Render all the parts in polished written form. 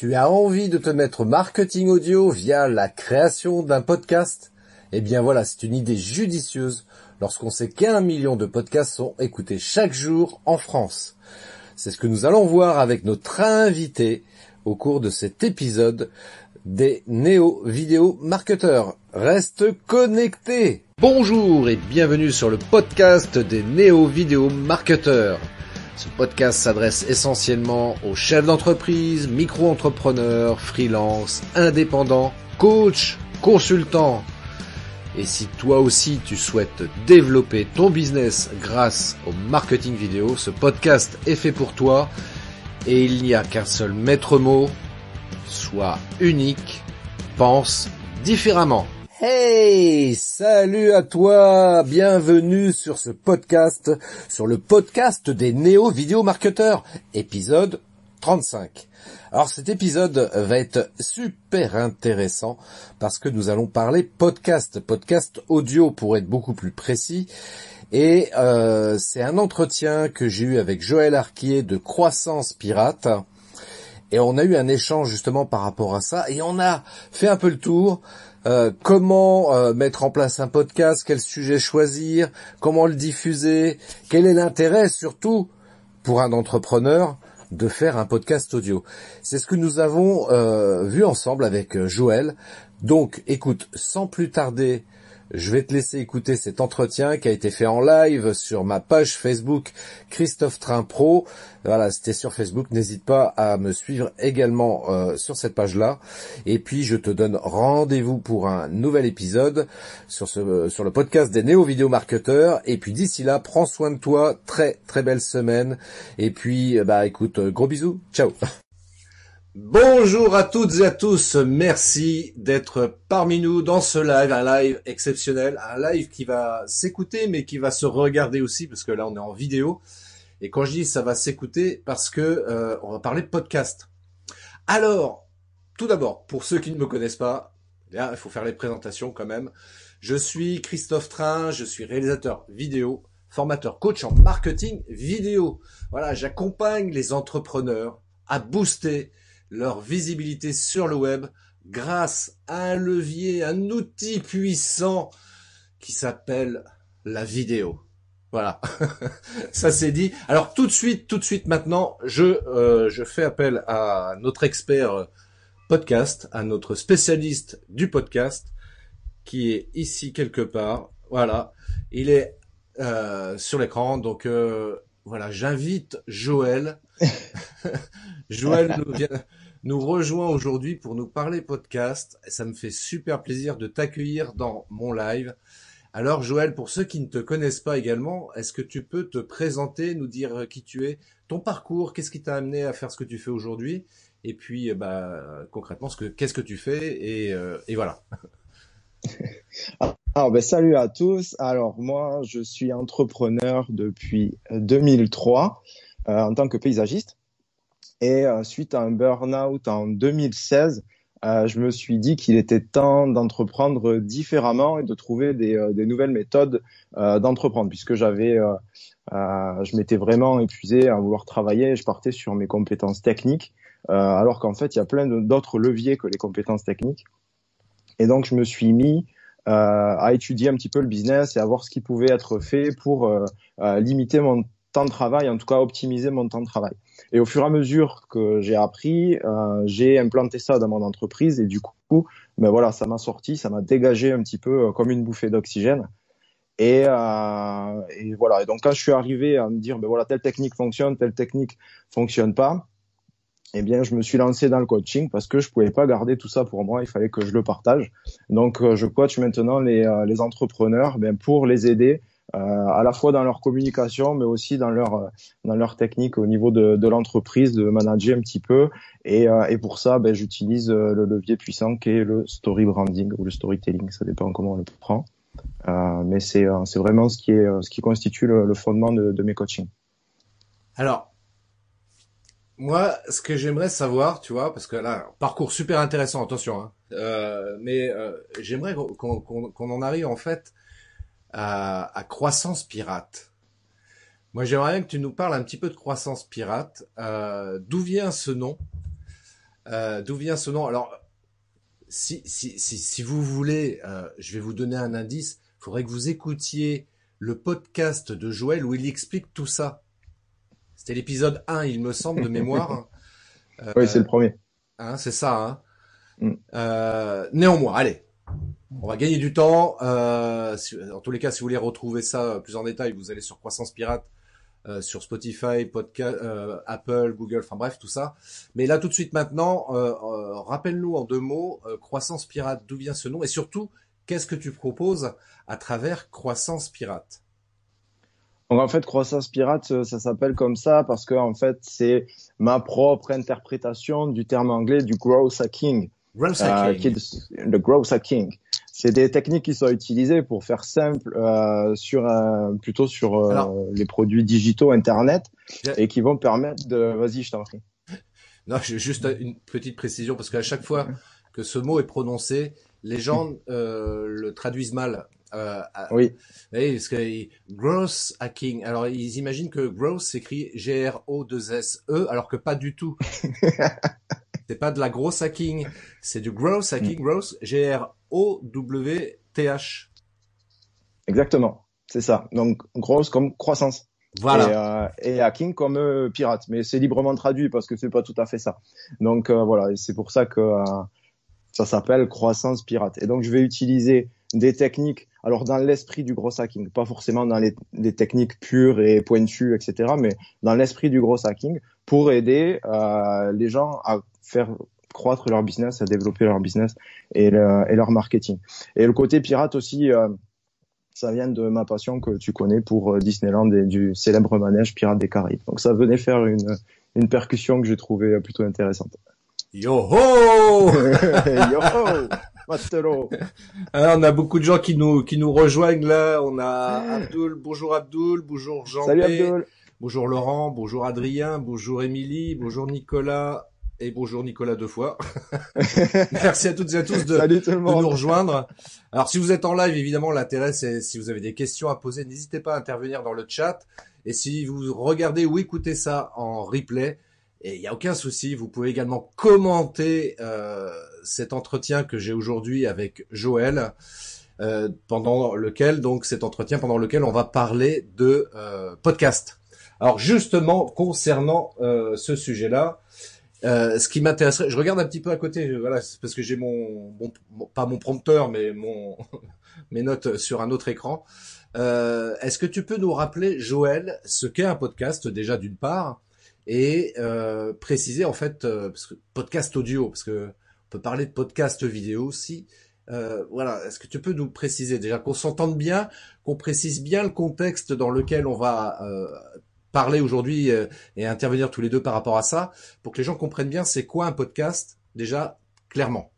Tu as envie de te mettre au marketing audio via la création d'un podcast? Eh bien voilà, c'est une idée judicieuse lorsqu'on sait qu'1 million de podcasts sont écoutés chaque jour en France. C'est ce que nous allons voir avec notre invité au cours de cet épisode des néo-vidéo marketeurs. Reste connecté. Bonjour et bienvenue sur le podcast des néo-vidéo marketeurs. Ce podcast s'adresse essentiellement aux chefs d'entreprise, micro-entrepreneurs, freelance, indépendants, coachs, consultants. Et si toi aussi tu souhaites développer ton business grâce au marketing vidéo, ce podcast est fait pour toi et il n'y a qu'un seul maître mot: sois unique, pense différemment. Hey, salut à toi, bienvenue sur ce podcast, sur le podcast des néo-vidéo marketeurs, épisode 35. Alors cet épisode va être super intéressant parce que nous allons parler podcast audio pour être beaucoup plus précis. Et c'est un entretien que j'ai eu avec Joël Arquier de Croissance Pirate. Et on a eu un échange justement par rapport à ça. Et on a fait un peu le tour. Comment mettre en place un podcast, quel sujet choisir, comment le diffuser, quel est l'intérêt surtout pour un entrepreneur de faire un podcast audio. C'est ce que nous avons vu ensemble avec Joël. Donc écoute, sans plus tarder, je vais te laisser écouter cet entretien qui a été fait en live sur ma page Facebook Christophe Train Pro. Voilà, c'était sur Facebook. N'hésite pas à me suivre également sur cette page-là. Et puis, je te donne rendez-vous pour un nouvel épisode sur le podcast des néo-vidéo marketeurs. Et puis, d'ici là, prends soin de toi. Très, très belle semaine. Et puis, écoute, gros bisous. Ciao. Bonjour à toutes et à tous, merci d'être parmi nous dans ce live, un live exceptionnel, un live qui va s'écouter mais qui va se regarder aussi parce que là on est en vidéo. Et quand je dis ça va s'écouter, parce que on va parler de podcast. Alors, tout d'abord, pour ceux qui ne me connaissent pas, il faut faire les présentations quand même. Je suis Christophe Train, je suis réalisateur vidéo, formateur coach en marketing vidéo. Voilà, j'accompagne les entrepreneurs à booster leur visibilité sur le web grâce à un levier, un outil puissant qui s'appelle la vidéo. Voilà, ça c'est dit. Alors tout de suite maintenant, je fais appel à notre expert podcast, à notre spécialiste du podcast qui est ici quelque part. Voilà, il est sur l'écran, donc voilà, j'invite Joël. Joël nous rejoint aujourd'hui pour nous parler podcast. Et ça me fait super plaisir de t'accueillir dans mon live. Alors Joël, pour ceux qui ne te connaissent pas également, est-ce que tu peux te présenter, nous dire qui tu es, ton parcours, qu'est-ce qui t'a amené à faire ce que tu fais aujourd'hui, et puis concrètement qu'est-ce que tu fais, et voilà. Alors, salut à tous. Alors moi, je suis entrepreneur depuis 2003 en tant que paysagiste. Et suite à un burn-out en 2016, je me suis dit qu'il était temps d'entreprendre différemment et de trouver des nouvelles méthodes d'entreprendre, puisque je m'étais vraiment épuisé à vouloir travailler. Je partais sur mes compétences techniques, alors qu'en fait, il y a plein d'autres leviers que les compétences techniques. Et donc, je me suis mis à étudier un petit peu le business et à voir ce qui pouvait être fait pour limiter mon temps de travail, en tout cas optimiser mon temps de travail. Et au fur et à mesure que j'ai appris, j'ai implanté ça dans mon entreprise et du coup, voilà, ça m'a dégagé un petit peu comme une bouffée d'oxygène. Et voilà. Et donc quand je suis arrivé à me dire, voilà, telle technique fonctionne pas, eh bien, je me suis lancé dans le coaching parce que je pouvais pas garder tout ça pour moi. Il fallait que je le partage. Donc, je coach maintenant les entrepreneurs, pour les aider à la fois dans leur communication, mais aussi dans leur technique au niveau de l'entreprise, de manager un petit peu. Et pour ça, j'utilise le levier puissant qui est le story branding ou le storytelling. Ça dépend comment on le prend. Mais c'est vraiment ce qui constitue le fondement de mes coachings. Alors, moi, ce que j'aimerais savoir, tu vois, parce que là, parcours super intéressant, attention, hein, mais j'aimerais qu'on en arrive en fait à Croissance Pirate. Moi, j'aimerais bien que tu nous parles un petit peu de Croissance Pirate. D'où vient ce nom? D'où vient ce nom? Alors, si vous voulez, je vais vous donner un indice. Il faudrait que vous écoutiez le podcast de Joël où il explique tout ça. C'était l'épisode 1, il me semble, de mémoire. Oui, c'est le premier. Hein, c'est ça. Hein. Mm. Néanmoins, allez, on va gagner du temps. En tous les cas, si vous voulez retrouver ça plus en détail, vous allez sur Croissance Pirate, sur Spotify, podcast, Apple, Google, enfin bref, tout ça. Mais là, tout de suite maintenant, rappelle-nous en 2 mots, Croissance Pirate, d'où vient ce nom et surtout, qu'est-ce que tu proposes à travers Croissance Pirate? Donc en fait, Croissance Pirate, ça s'appelle comme ça parce que en fait, c'est ma propre interprétation du terme anglais du growth hacking. Growth qui hacking. est le growth hacking. C'est des techniques qui sont utilisées pour faire simple plutôt sur Alors, les produits digitaux Internet j'ai- et qui vont permettre de... Vas-y, je t'en prie. non, j'ai juste une petite précision parce qu'à chaque fois que ce mot est prononcé, les gens le traduisent mal. Oui, Oui, parce que growth hacking. Alors ils imaginent que growth s'écrit G-R-O-2-S-E, alors que pas du tout. C'est pas de la grosse hacking, c'est du growth hacking, growth G-R-O-W-T-H. exactement. C'est ça. Donc, growth comme croissance. Voilà. Et hacking comme pirate. Mais c'est librement traduit parce que c'est pas tout à fait ça. Donc, voilà. Et c'est pour ça que ça s'appelle croissance pirate. Et donc, je vais utiliser des techniques, alors dans l'esprit du gros hacking, pas forcément dans les techniques pures et pointues, etc., mais dans l'esprit du gros hacking pour aider les gens à faire croître leur business, à développer leur business et leur marketing. Et le côté pirate aussi, ça vient de ma passion que tu connais pour Disneyland et du célèbre manège Pirates des Caraïbes. Donc ça venait faire une percussion que j'ai trouvée plutôt intéressante. Yo-ho! Yo, Matelot. Alors, on a beaucoup de gens qui nous rejoignent là. On a Abdul, bonjour Salut Jean-P, Abdul. bonjour Laurent, bonjour Adrien, bonjour Émilie, bonjour Nicolas et bonjour Nicolas 2 fois. Merci à toutes et à tous Salut tout le de monde. nous rejoindre. Alors, si vous êtes en live, évidemment, l'intérêt, c'est si vous avez des questions à poser, n'hésitez pas à intervenir dans le chat. Et si vous regardez ou écoutez ça en replay, et il n'y a aucun souci, vous pouvez également commenter cet entretien que j'ai aujourd'hui avec Joël, pendant lequel on va parler de podcast. Alors justement, concernant ce sujet-là, ce qui m'intéresserait, je regarde un petit peu à côté, voilà, c'est parce que j'ai pas mon prompteur, mais mes notes sur un autre écran. Est-ce que tu peux nous rappeler, Joël, ce qu'est un podcast déjà d'une part, et préciser en fait, parce que podcast audio, parce que on peut parler de podcast vidéo aussi. Voilà, est-ce que tu peux nous préciser déjà qu'on s'entende bien, qu'on précise bien le contexte dans lequel on va parler aujourd'hui et intervenir tous les deux par rapport à ça, pour que les gens comprennent bien c'est quoi un podcast déjà clairement.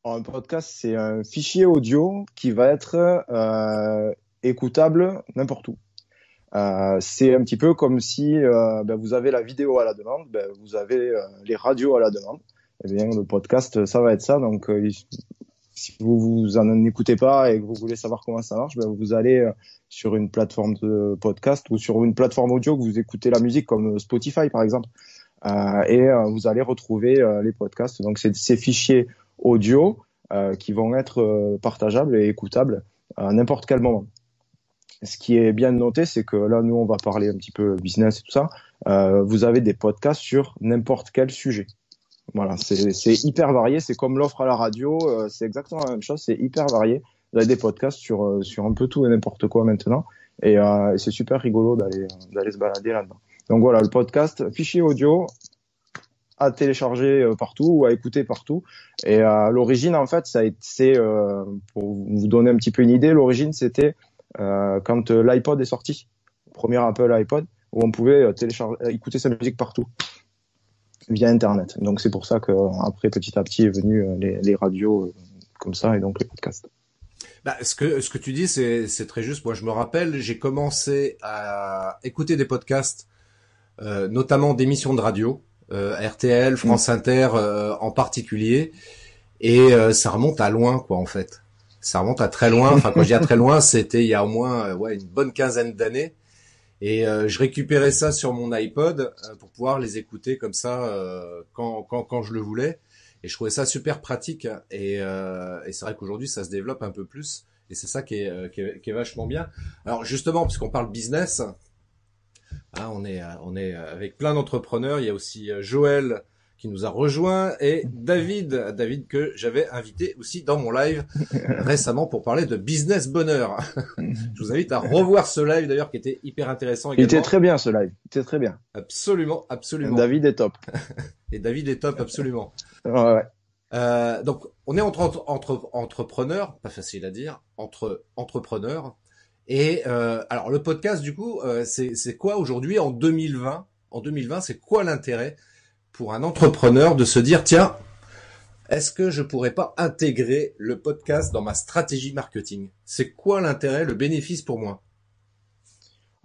Un podcast, c'est un fichier audio qui va être écoutable n'importe où. C'est un petit peu comme si vous avez la vidéo à la demande, vous avez les radios à la demande. Eh bien, le podcast, ça va être ça. Donc, si vous en écoutez pas et que vous voulez savoir comment ça marche, vous allez sur une plateforme de podcast ou sur une plateforme audio que vous écoutez la musique, comme Spotify par exemple, et vous allez retrouver les podcasts. Donc, c'est ces fichiers audio qui vont être partageables et écoutables à n'importe quel moment. Ce qui est bien noté, c'est que là, nous, on va parler un petit peu business et tout ça. Vous avez des podcasts sur n'importe quel sujet. Voilà, c'est hyper varié. C'est comme l'offre à la radio. C'est exactement la même chose. C'est hyper varié. Vous avez des podcasts sur un peu tout et n'importe quoi maintenant. Et c'est super rigolo d'aller se balader là-dedans. Donc voilà, le podcast, fichier audio à télécharger partout ou à écouter partout. Et l'origine, en fait, c'est pour vous donner un petit peu une idée, l'origine, c'était quand l'iPod est sorti, le premier Apple iPod, où on pouvait écouter sa musique partout via Internet. Donc c'est pour ça que après petit à petit est venu les radios comme ça et donc les podcasts. Bah, ce que tu dis, c'est très juste. Moi, je me rappelle, j'ai commencé à écouter des podcasts, notamment d'émissions de radio, RTL, France Inter en particulier, et ça remonte à loin, quoi, en fait. Ça remonte à très loin. Enfin, quand je dis à très loin, c'était il y a au moins une bonne quinzaine d'années. Et je récupérais ça sur mon iPod pour pouvoir les écouter comme ça quand je le voulais. Et je trouvais ça super pratique. Et c'est vrai qu'aujourd'hui, ça se développe un peu plus. Et c'est ça qui est vachement bien. Alors justement, puisqu'on parle business, hein, on est avec plein d'entrepreneurs. Il y a aussi Joël qui nous a rejoint et David que j'avais invité aussi dans mon live récemment pour parler de business bonheur. Je vous invite à revoir ce live d'ailleurs qui était hyper intéressant Il également. était très bien ce live. Il était très bien. Absolument, absolument. David est top. Et David est top, absolument. Ouais. Donc, on est entre entrepreneurs, pas facile à dire, entre entrepreneurs. Et alors, le podcast, du coup, c'est quoi aujourd'hui en 2020? En 2020, c'est quoi l'intérêt pour un entrepreneur de se dire, tiens, est-ce que je pourrais pas intégrer le podcast dans ma stratégie marketing? C'est quoi l'intérêt, le bénéfice pour moi?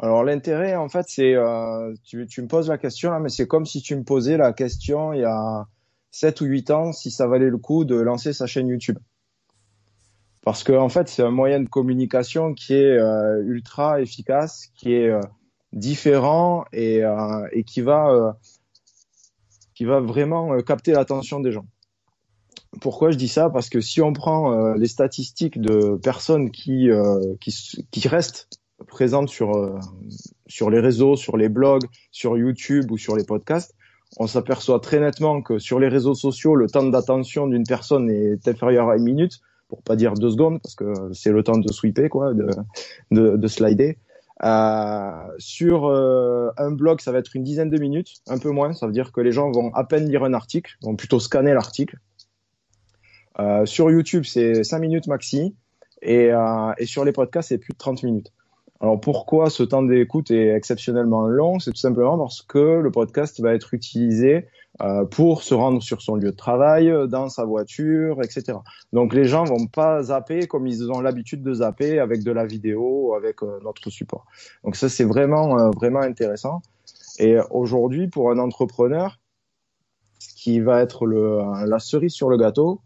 Alors l'intérêt, en fait, c'est tu me poses la question là, mais c'est comme si tu me posais la question il y a 7 ou 8 ans si ça valait le coup de lancer sa chaîne YouTube. Parce que en fait, c'est un moyen de communication qui est ultra efficace, qui est différent et qui va vraiment capter l'attention des gens. Pourquoi je dis ça? Parce que si on prend les statistiques de personnes qui restent présentes sur les réseaux, sur les blogs, sur YouTube ou sur les podcasts, on s'aperçoit très nettement que sur les réseaux sociaux, le temps d'attention d'une personne est inférieur à 1 minute, pour pas dire 2 secondes, parce que c'est le temps de swiper, quoi, de slider. Sur un blog, ça va être une dizaine de minutes, un peu moins. Ça veut dire que les gens vont à peine lire un article, vont plutôt scanner l'article. Sur YouTube, c'est 5 minutes maxi. Et sur les podcasts, c'est plus de 30 minutes. Alors pourquoi ce temps d'écoute est exceptionnellement long? C'est tout simplement parce que le podcast va être utilisé pour se rendre sur son lieu de travail, dans sa voiture, etc. Donc les gens vont pas zapper comme ils ont l'habitude de zapper avec de la vidéo, avec notre support. Donc ça, c'est vraiment intéressant. Et aujourd'hui, pour un entrepreneur, ce qui va être la cerise sur le gâteau,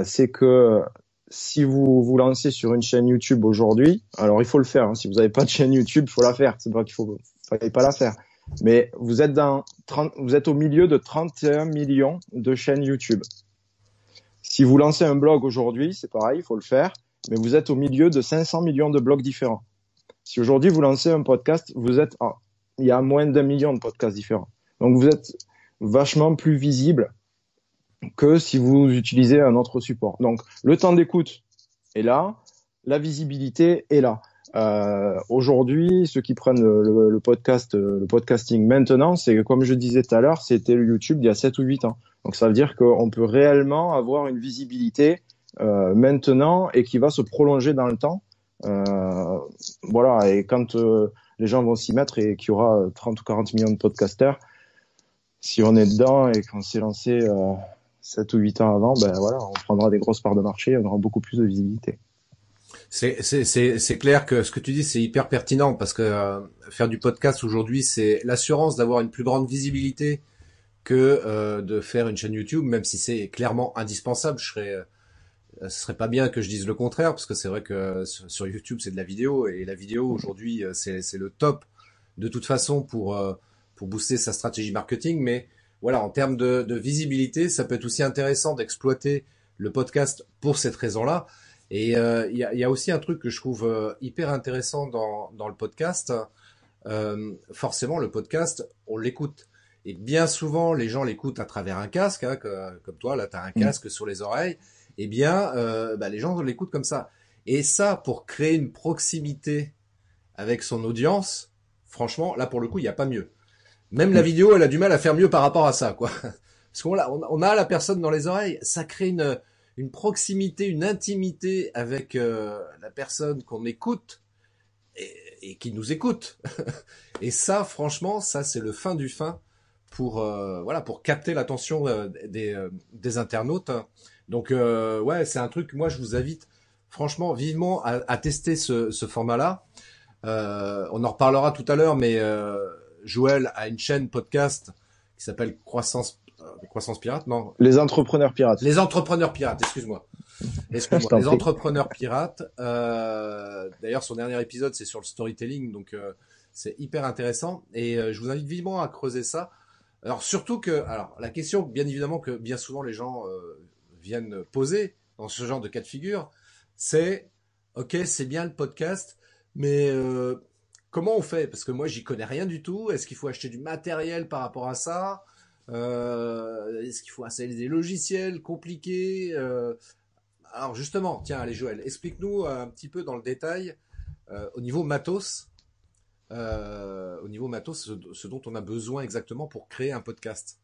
c'est que si vous vous lancez sur une chaîne YouTube aujourd'hui, alors il faut le faire. Hein, si vous n'avez pas de chaîne YouTube, il faut la faire. C'est pas qu'il fallait pas la faire. Mais vous êtes au milieu de 31 millions de chaînes YouTube. Si vous lancez un blog aujourd'hui, c'est pareil, il faut le faire. Mais vous êtes au milieu de 500 millions de blogs différents. Si aujourd'hui vous lancez un podcast, il y a moins d'1 million de podcasts différents. Donc vous êtes vachement plus visible que si vous utilisez un autre support. Donc, le temps d'écoute est là, la visibilité est là. Aujourd'hui, ceux qui prennent le podcasting maintenant, c'est comme je disais tout à l'heure, c'était le YouTube il y a 7 ou 8 ans. Donc, ça veut dire qu'on peut réellement avoir une visibilité maintenant et qui va se prolonger dans le temps. Voilà, et quand les gens vont s'y mettre et qu'il y aura 30 ou 40 millions de podcasters, si on est dedans et qu'on s'est lancé 7 ou 8 ans avant, ben voilà, on prendra des grosses parts de marché et on aura beaucoup plus de visibilité. C'est clair que ce que tu dis, c'est hyper pertinent parce que faire du podcast aujourd'hui, c'est l'assurance d'avoir une plus grande visibilité que de faire une chaîne YouTube, même si c'est clairement indispensable. Ce serait pas bien que je dise le contraire parce que c'est vrai que sur YouTube, c'est de la vidéo et la vidéo aujourd'hui, c'est le top de toute façon pour booster sa stratégie marketing, mais voilà, en termes de visibilité, ça peut être aussi intéressant d'exploiter le podcast pour cette raison-là. Et il y a aussi un truc que je trouve hyper intéressant dans le podcast. Forcément, le podcast, on l'écoute. Et bien souvent, les gens l'écoutent à travers un casque, hein, comme toi, là, tu as un casque sur les oreilles. Eh bien, les gens l'écoutent comme ça. Et ça, pour créer une proximité avec son audience, franchement, là, pour le coup, il n'y a pas mieux. Même la vidéo, elle a du mal à faire mieux par rapport à ça, quoi. Parce qu'on on a la personne dans les oreilles, ça crée une proximité, une intimité avec la personne qu'on écoute et qui nous écoute. Et ça, franchement, ça c'est le fin du fin pour pour capter l'attention des internautes. Donc ouais, c'est un truc. Moi, je vous invite franchement vivement à tester ce format-là. On en reparlera tout à l'heure, mais Joël a une chaîne podcast qui s'appelle Croissance Pirate, non? Les entrepreneurs pirates. Les entrepreneurs pirates, excuse-moi. Les entrepreneurs pirates. D'ailleurs, son dernier épisode, c'est sur le storytelling, donc C'est hyper intéressant et je vous invite vivement à creuser ça. Alors surtout que, alors la question, bien évidemment que bien souvent les gens viennent poser dans ce genre de cas de figure, c'est, ok, c'est bien le podcast, mais comment on fait? Parce que moi j'y connais rien du tout. Est-ce qu'il faut acheter du matériel par rapport à ça? Est-ce qu'il faut installer des logiciels compliqués? Alors justement, tiens, allez Joël, explique-nous un petit peu dans le détail au niveau matos. Au niveau matos, ce dont on a besoin exactement pour créer un podcast.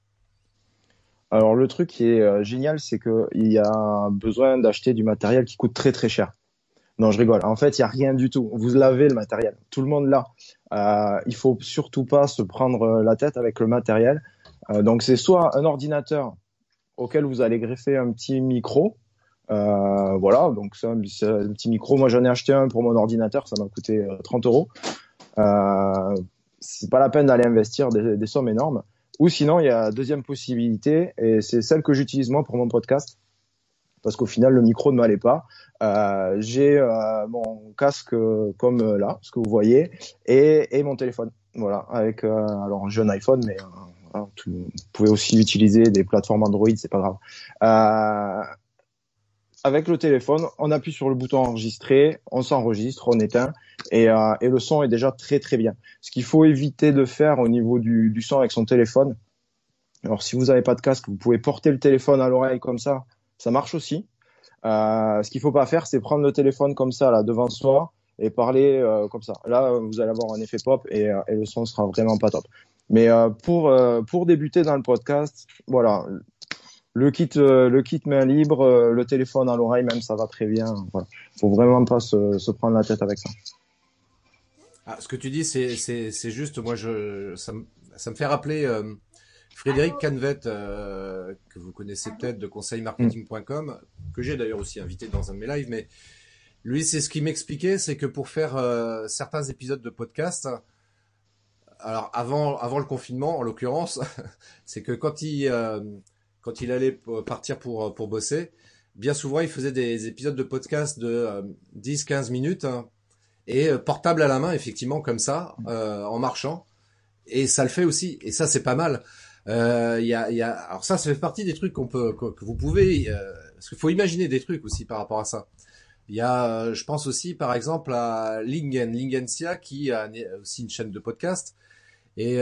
Alors le truc qui est génial, c'est que il y a besoin d'acheter du matériel qui coûte très très cher. Non, je rigole. En fait, il y a rien du tout. Vous l'avez le matériel. Tout le monde l'a. Il faut surtout pas se prendre la tête avec le matériel. Donc c'est soit un ordinateur auquel vous allez greffer un petit micro. Voilà, donc c'est un petit micro. Moi, j'en ai acheté un pour mon ordinateur. Ça m'a coûté 30 euros. Euh, c'est pas la peine d'aller investir des sommes énormes. Ou sinon, il y a la deuxième possibilité, et c'est celle que j'utilise moi pour mon podcast, parce qu'au final, le micro ne m'allait pas. J'ai mon casque comme là, ce que vous voyez, et mon téléphone. Voilà, avec alors j'ai un iPhone, mais voilà, vous pouvez aussi utiliser des plateformes Android, c'est pas grave. Avec le téléphone, on appuie sur le bouton enregistrer, on s'enregistre, on éteint et le son est déjà très très bien. Ce qu'il faut éviter de faire au niveau du son avec son téléphone, alors si vous n'avez pas de casque, vous pouvez porter le téléphone à l'oreille comme ça marche aussi. Ce qu'il faut pas faire, c'est prendre le téléphone comme ça là devant soi et parler comme ça. Là, vous allez avoir un effet pop et le son sera vraiment pas top. Mais pour débuter dans le podcast, voilà, le kit main libre, le téléphone à l'oreille même, ça va très bien. Voilà. Faut vraiment pas se prendre la tête avec ça. Ah, ce que tu dis, c'est juste. Moi, ça me fait rappeler Frédéric Canvet, que vous connaissez peut-être de Mm. conseilmarketing.com, que j'ai d'ailleurs aussi invité dans un de mes lives. Mais lui, c'est ce qu'il m'expliquait, c'est que pour faire certains épisodes de podcast, alors avant le confinement, en l'occurrence, c'est que quand il allait partir pour bosser, bien souvent, il faisait des épisodes de podcast de 10-15 minutes, hein, et portable à la main, effectivement, comme ça, en marchant. Et ça le fait aussi. Et ça, c'est pas mal. Alors ça fait partie des trucs que vous pouvez, parce qu'il faut imaginer des trucs aussi par rapport à ça. Il y a, je pense aussi, par exemple, à Lingensia, qui a aussi une chaîne de podcast. Et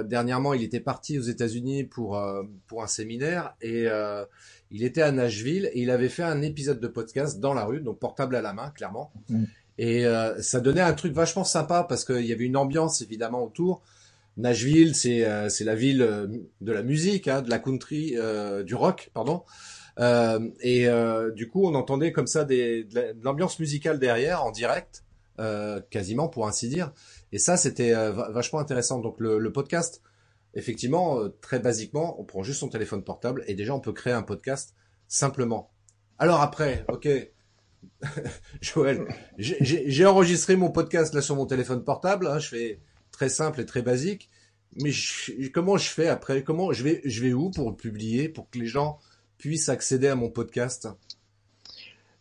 dernièrement, il était parti aux États-Unis pour un séminaire et il était à Nashville et il avait fait un épisode de podcast dans la rue, donc portable à la main, clairement. Mm. Et ça donnait un truc vachement sympa parce qu'il y avait une ambiance évidemment autour. Nashville, c'est la ville de la musique, hein, de la country, du rock, pardon. Du coup, on entendait comme ça de l'ambiance musicale derrière, en direct, quasiment pour ainsi dire. Et ça, c'était vachement intéressant. Donc le podcast, effectivement, très basiquement, on prend juste son téléphone portable et déjà on peut créer un podcast simplement. Alors après, ok, Joël, j'ai enregistré mon podcast là sur mon téléphone portable. Hein, je fais très simple et très basique. Mais comment je fais après? Comment je vais où pour le publier, pour que les gens puissent accéder à mon podcast?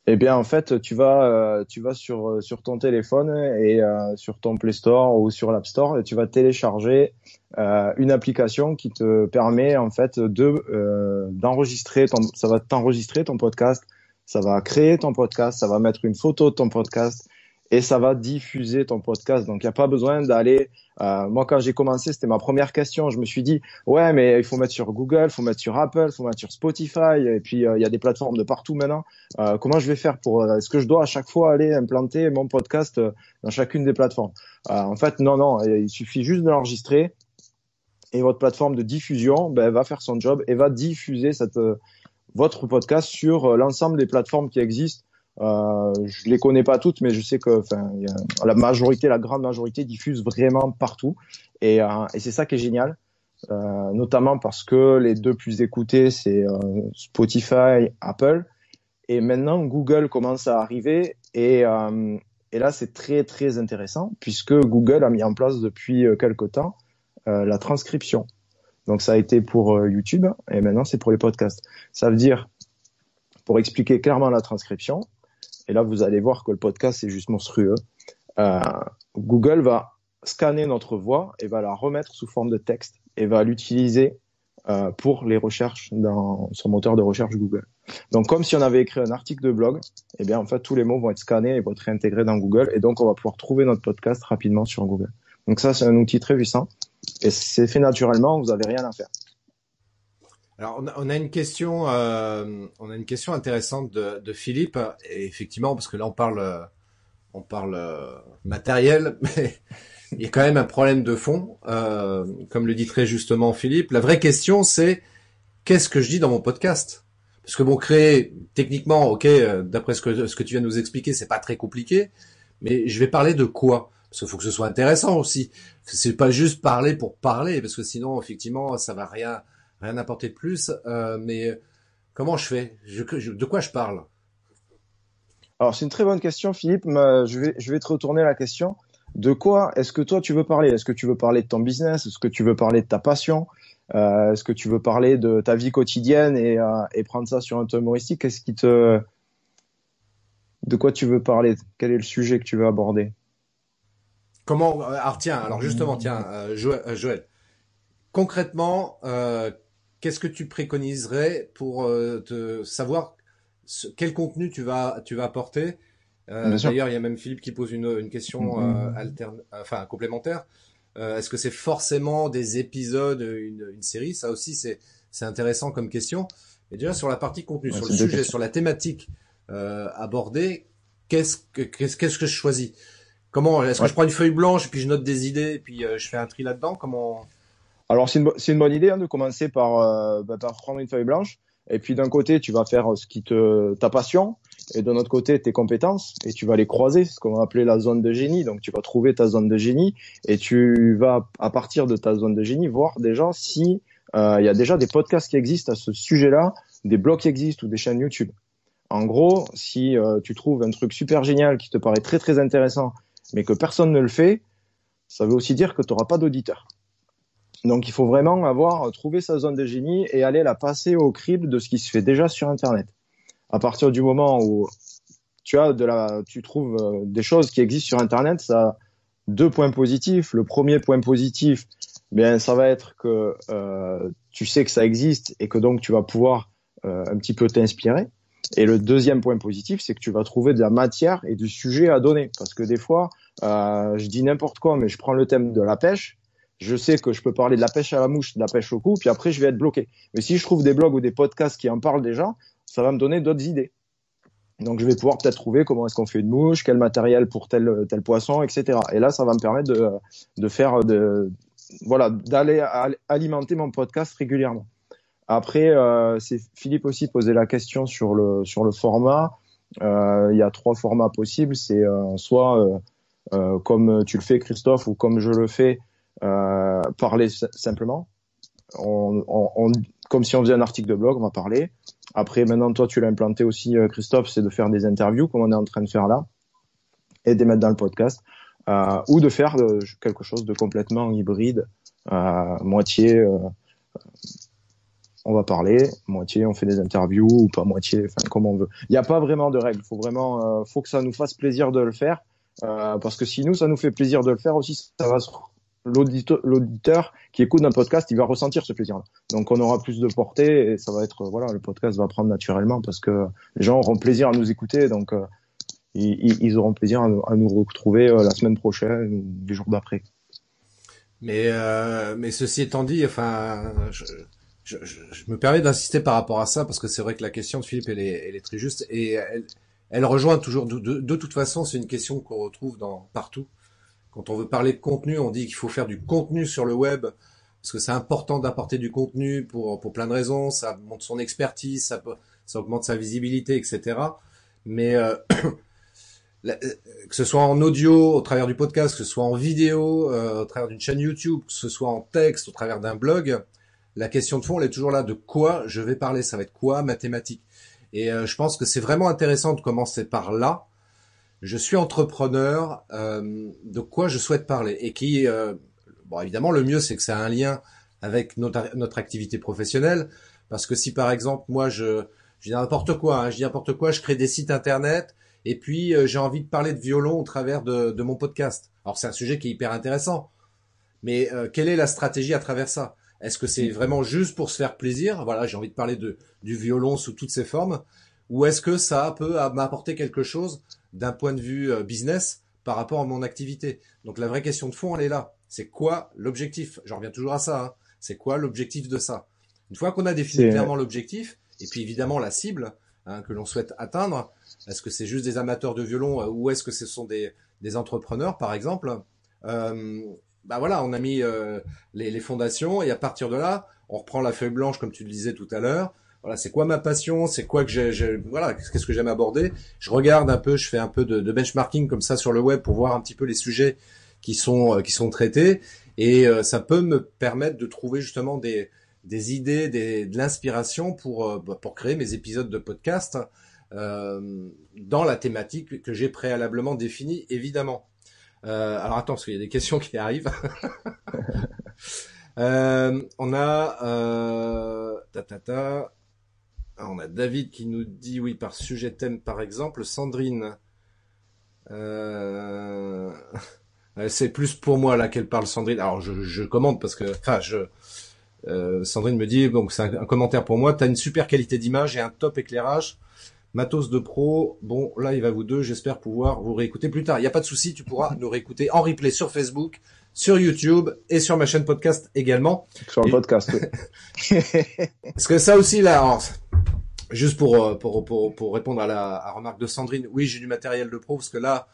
Eh bien, en fait, tu vas sur ton téléphone et sur ton Play Store ou sur l'App Store et tu vas télécharger une application qui te permet en fait d'enregistrer ça va t'enregistrer ton podcast, ça va créer ton podcast, ça va mettre une photo de ton podcast et ça va diffuser ton podcast. Donc, il n'y a pas besoin d'aller. Moi, quand j'ai commencé, c'était ma première question. Je me suis dit, ouais, mais il faut mettre sur Google, il faut mettre sur Apple, il faut mettre sur Spotify et puis il y a des plateformes de partout maintenant. Comment je vais faire pour est-ce que je dois à chaque fois aller implanter mon podcast dans chacune des plateformes? En fait, non, il suffit juste de l'enregistrer et votre plateforme de diffusion va faire son job et va diffuser votre podcast sur l'ensemble des plateformes qui existent. Je les connais pas toutes, mais je sais que la grande majorité diffuse vraiment partout et c'est ça qui est génial. Notamment parce que les deux plus écoutés c'est Spotify, Apple. Et maintenant, Google commence à arriver et là, c'est très, très intéressant puisque Google a mis en place depuis quelque temps la transcription. Donc, ça a été pour YouTube et maintenant, c'est pour les podcasts. Ça veut dire, pour expliquer clairement la transcription, et là, vous allez voir que le podcast, c'est juste monstrueux, euh, Google va scanner notre voix et va la remettre sous forme de texte et va l'utiliser pour les recherches dans son moteur de recherche Google. Donc, comme si on avait écrit un article de blog, eh bien, en fait, tous les mots vont être scannés et vont être réintégrés dans Google. Et donc, on va pouvoir trouver notre podcast rapidement sur Google. Donc ça, c'est un outil très puissant. Et c'est fait naturellement, vous n'avez rien à faire. Alors, on a une question intéressante de Philippe. Et effectivement, parce que là, on parle matériel, mais il y a quand même un problème de fond. Comme le dit très justement Philippe, la vraie question, c'est qu'est-ce que je dis dans mon podcast? Parce que bon, créer techniquement, ok, d'après ce que tu viens de nous expliquer, c'est pas très compliqué, mais je vais parler de quoi? Parce qu'il faut que ce soit intéressant aussi. C'est pas juste parler pour parler, parce que sinon, effectivement, ça va rien apporter de plus. Mais comment je fais? De quoi je parle? Alors, c'est une très bonne question, Philippe. Je vais te retourner la question. De quoi est-ce que toi, tu veux parler? Est-ce que tu veux parler de ton business? Est-ce que tu veux parler de ta passion? Est-ce que tu veux parler de ta vie quotidienne et prendre ça sur un ton humoristique? De quoi tu veux parler? Quel est le sujet que tu veux aborder? Comment? Alors tiens, justement, tiens, Joël, concrètement, qu'est-ce que tu préconiserais pour te savoir quel contenu tu vas apporter? Bien sûr. D'ailleurs, il y a même Philippe qui pose une question enfin complémentaire. Est-ce que c'est forcément des épisodes, une série? Ça aussi, c'est intéressant comme question. Et déjà sur la partie contenu, Ouais, sur le c'est deux sujet, questions. sur la thématique abordée, qu'est-ce que je choisis? Comment? Est-ce que Ouais. je prends une feuille blanche et puis je note des idées et puis je fais un tri là-dedans? Comment? Alors, c'est une bonne idée hein, de commencer par prendre une feuille blanche. Et puis, d'un côté, tu vas faire ta passion. Et de l'autre côté, tes compétences. Et tu vas les croiser, ce qu'on va appeler la zone de génie. Donc, tu vas trouver ta zone de génie. Et tu vas, à partir de ta zone de génie, voir déjà si il y a déjà des podcasts qui existent à ce sujet-là, des blogs qui existent ou des chaînes YouTube. En gros, si tu trouves un truc super génial qui te paraît très, très intéressant, mais que personne ne le fait, ça veut aussi dire que tu n'auras pas d'auditeurs. Donc, il faut vraiment trouvé sa zone de génie et aller la passer au crible de ce qui se fait déjà sur Internet. À partir du moment où tu trouves des choses qui existent sur Internet, ça a deux points positifs. Le premier point positif, bien, ça va être que tu sais que ça existe et que donc tu vas pouvoir un petit peu t'inspirer. Et le deuxième point positif, c'est que tu vas trouver de la matière et du sujet à donner. Parce que des fois, je dis n'importe quoi, mais je prends le thème de la pêche. Je sais que je peux parler de la pêche à la mouche, de la pêche au coup, puis après, je vais être bloqué. Mais si je trouve des blogs ou des podcasts qui en parlent déjà, ça va me donner d'autres idées. Donc, je vais pouvoir peut-être trouver comment est-ce qu'on fait une mouche, quel matériel pour tel poisson, etc. Et là, ça va me permettre d'aller alimenter mon podcast régulièrement. Après, c'est Philippe aussi posait la question sur le format. Il y a trois formats possibles. C'est soit comme tu le fais, Christophe, ou comme je le fais, parler simplement. Comme si on faisait un article de blog, on va parler. Après, maintenant, toi, tu l'as implanté aussi, Christophe, c'est de faire des interviews, comme on est en train de faire là, et de les mettre dans le podcast, ou de faire quelque chose de complètement hybride, moitié on va parler, moitié on fait des interviews, ou pas moitié, enfin comme on veut. Il n'y a pas vraiment de règles. Faut que ça nous fasse plaisir de le faire, parce que si nous, ça nous fait plaisir de le faire aussi, l'auditeur qui écoute un podcast, il va ressentir ce plaisir-là. Donc on aura plus de portée et ça va être, le podcast va prendre naturellement parce que les gens auront plaisir à nous écouter, donc ils auront plaisir à nous retrouver la semaine prochaine ou les jours d'après. Mais ceci étant dit, enfin, je me permets d'insister par rapport à ça parce que c'est vrai que la question de Philippe elle est très juste et elle rejoint toujours de toute façon, c'est une question qu'on retrouve partout. Quand on veut parler de contenu, on dit qu'il faut faire du contenu sur le web parce que c'est important d'apporter du contenu pour plein de raisons. Ça montre son expertise, ça augmente sa visibilité, etc. Mais que ce soit en audio, au travers du podcast, que ce soit en vidéo, au travers d'une chaîne YouTube, que ce soit en texte, au travers d'un blog, la question de fond, elle est toujours là. De quoi je vais parler? Ça va être quoi ma thématique? Et je pense que c'est vraiment intéressant de commencer par là. Je suis entrepreneur, de quoi je souhaite parler et bon évidemment le mieux c'est que ça a un lien avec notre activité professionnelle parce que si par exemple moi je dis n'importe quoi, je dis n'importe quoi, je crée des sites internet et puis j'ai envie de parler de violon au travers de mon podcast. Alors c'est un sujet qui est hyper intéressant, mais quelle est la stratégie à travers ça? Est-ce que c'est vraiment juste pour se faire plaisir? Voilà, j'ai envie de parler du violon sous toutes ses formes, ou est-ce que ça peut m'apporter quelque chose d'un point de vue business par rapport à mon activité? Donc la vraie question de fond, elle est là. C'est quoi l'objectif? J'en reviens toujours à ça, hein. C'est quoi l'objectif de ça? Une fois qu'on a défini clairement l'objectif, et puis évidemment la cible que l'on souhaite atteindre, est-ce que c'est juste des amateurs de violon ou est-ce que ce sont des entrepreneurs, par exemple? Bah voilà, on a mis les fondations et à partir de là, on reprend la feuille blanche comme tu le disais tout à l'heure. Voilà, c'est quoi ma passion? C'est quoi que voilà, qu'est-ce que j'aime aborder? Je regarde un peu, je fais un peu de benchmarking comme ça sur le web pour voir un petit peu les sujets qui sont traités et ça peut me permettre de trouver justement des idées, de l'inspiration pour créer mes épisodes de podcast dans la thématique que j'ai préalablement définie, évidemment. Alors attends, parce qu'il y a des questions qui arrivent. On a on a David qui nous dit oui par sujet thème par exemple. Sandrine, c'est plus pour moi là qu'elle parle Sandrine. Alors je commente parce que Sandrine me dit donc c'est un commentaire pour moi. T'as une super qualité d'image et un top éclairage. Matos de pro, bon, live à vous deux, j'espère pouvoir vous réécouter plus tard. Il n'y a pas de souci, tu pourras nous réécouter en replay sur Facebook, sur YouTube et sur ma chaîne podcast également. Sur le podcast, oui. Parce que ça aussi, là, alors, juste pour répondre à la remarque de Sandrine, oui, j'ai du matériel de pro, parce que là,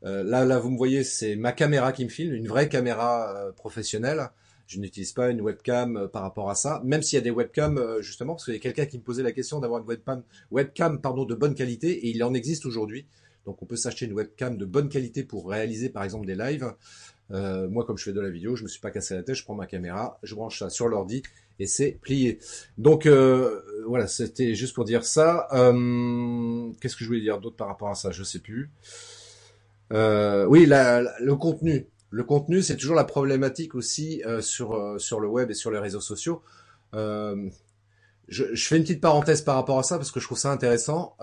vous me voyez, c'est ma caméra qui me filme, une vraie caméra professionnelle. Je n'utilise pas une webcam par rapport à ça, même s'il y a des webcams justement, parce qu'il y a quelqu'un qui me posait la question d'avoir une webcam de bonne qualité, et il en existe aujourd'hui. Donc on peut s'acheter une webcam de bonne qualité pour réaliser par exemple des lives. Moi, comme je fais de la vidéo, je me suis pas cassé la tête, je prends ma caméra, je branche ça sur l'ordi et c'est plié. Donc voilà, c'était juste pour dire ça. Qu'est-ce que je voulais dire d'autre par rapport à ça? Je sais plus. Oui, le contenu. Le contenu, c'est toujours la problématique aussi sur le web et sur les réseaux sociaux. Je fais une petite parenthèse par rapport à ça parce que je trouve ça intéressant.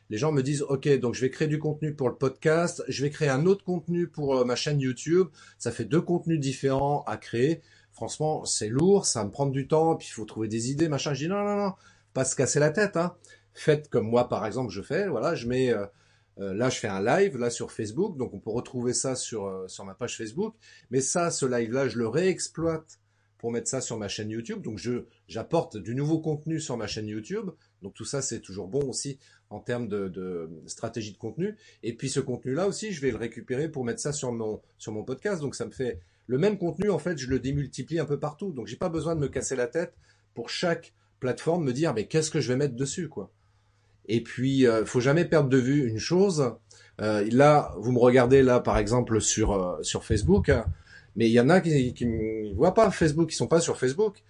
Les gens me disent, OK, donc je vais créer du contenu pour le podcast, je vais créer un autre contenu pour ma chaîne YouTube. Ça fait 2 contenus différents à créer. Franchement, c'est lourd, ça va me prendre du temps, puis il faut trouver des idées, machin. Je dis non, pas se casser la tête, hein. Faites comme moi, par exemple, je fais. Voilà, je mets là, je fais un live là sur Facebook, donc on peut retrouver ça sur ma page Facebook. Mais ça, ce live-là, je le réexploite pour mettre ça sur ma chaîne YouTube. Donc j'apporte du nouveau contenu sur ma chaîne YouTube. Donc tout ça, c'est toujours bon aussi en termes de stratégie de contenu. Et puis ce contenu-là aussi, je vais le récupérer pour mettre ça sur mon podcast. Donc ça me fait le même contenu, en fait, je le démultiplie un peu partout. Donc j'ai pas besoin de me casser la tête pour chaque plateforme, me dire mais qu'est-ce que je vais mettre dessus, quoi. Et puis, faut jamais perdre de vue une chose. Là, vous me regardez là, par exemple, sur Facebook, hein, mais il y en a qui ne voient pas Facebook, qui sont pas sur Facebook.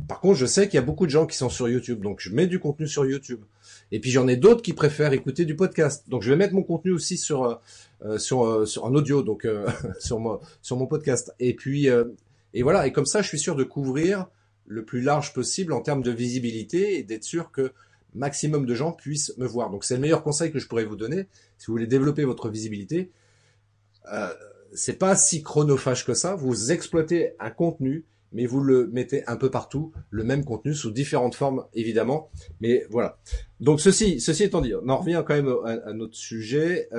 Par contre, je sais qu'il y a beaucoup de gens qui sont sur YouTube, donc je mets du contenu sur YouTube. Et puis j'en ai d'autres qui préfèrent écouter du podcast, donc je vais mettre mon contenu aussi sur en audio, donc sur mon podcast. Et puis et voilà, et comme ça, je suis sûr de couvrir le plus large possible en termes de visibilité et d'être sûr que maximum de gens puissent me voir. Donc c'est le meilleur conseil que je pourrais vous donner si vous voulez développer votre visibilité. C'est pas si chronophage que ça. Vous exploitez un contenu, mais vous le mettez un peu partout, le même contenu sous différentes formes évidemment. Mais voilà. Donc ceci étant dit, on en revient quand même à notre sujet.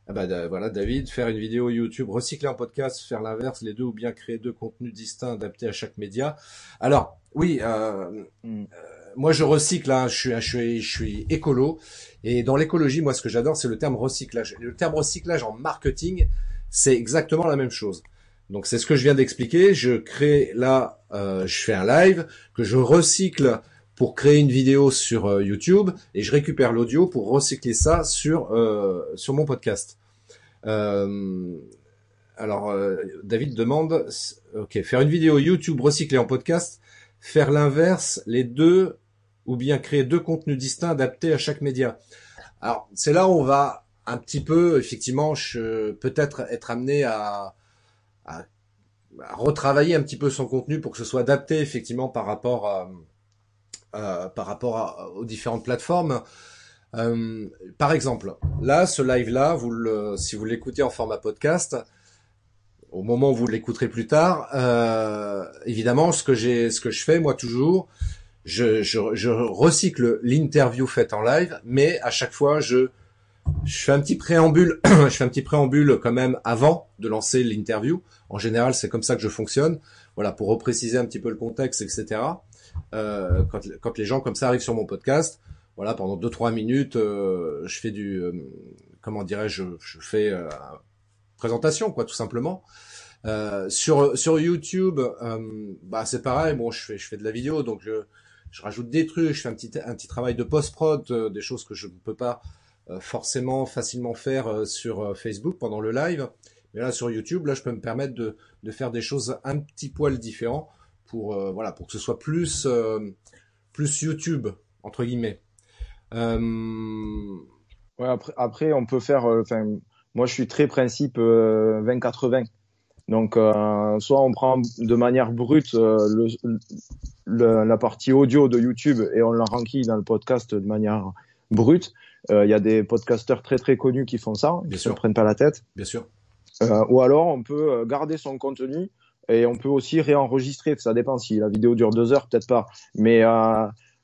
Voilà, David, faire une vidéo YouTube, recycler un podcast, faire l'inverse, les deux, ou bien créer 2 contenus distincts adaptés à chaque média. Alors oui. Moi, je recycle, hein, je suis écolo. Et dans l'écologie, moi, ce que j'adore, c'est le terme recyclage. Le terme recyclage en marketing, c'est exactement la même chose. Donc, c'est ce que je viens d'expliquer. Je crée là, je fais un live que je recycle pour créer une vidéo sur YouTube et je récupère l'audio pour recycler ça sur mon podcast. David demande, ok, faire une vidéo YouTube recyclée en podcast, faire l'inverse, les deux, ou bien créer 2 contenus distincts adaptés à chaque média. Alors, c'est là où on va un petit peu, effectivement, peut-être être amené à retravailler un petit peu son contenu pour que ce soit adapté, effectivement, par rapport aux différentes plateformes. Par exemple, là, ce live-là, si vous l'écoutez en format podcast, au moment où vous l'écouterez plus tard, évidemment, ce que je fais moi toujours, je recycle l'interview faite en live, mais à chaque fois, je fais un petit préambule, je fais un petit préambule quand même avant de lancer l'interview. En général, c'est comme ça que je fonctionne. Voilà, pour repréciser un petit peu le contexte, etc. Quand les gens comme ça arrivent sur mon podcast, voilà, pendant 2-3 minutes, je fais comment dirais-je, je fais présentation, quoi, tout simplement. Sur YouTube, bah c'est pareil. Bon, je fais de la vidéo, donc je rajoute des trucs, je fais un petit travail de post-prod, des choses que je ne peux pas forcément facilement faire sur Facebook pendant le live. Mais là, sur YouTube, là, je peux me permettre de faire des choses un petit poil différents pour voilà, pour que ce soit plus YouTube entre guillemets. Euh, Ouais, après, on peut faire. Enfin, moi, je suis très principe 20-80. Donc, soit on prend de manière brute la partie audio de YouTube et on l'enrichit dans le podcast de manière brute. Il y a des podcasteurs très très connus qui font ça, Bien qui se sûr, prennent pas la tête. bien sûr. Ou alors on peut garder son contenu et on peut aussi réenregistrer. Ça dépend si la vidéo dure 2 heures, peut-être pas. Mais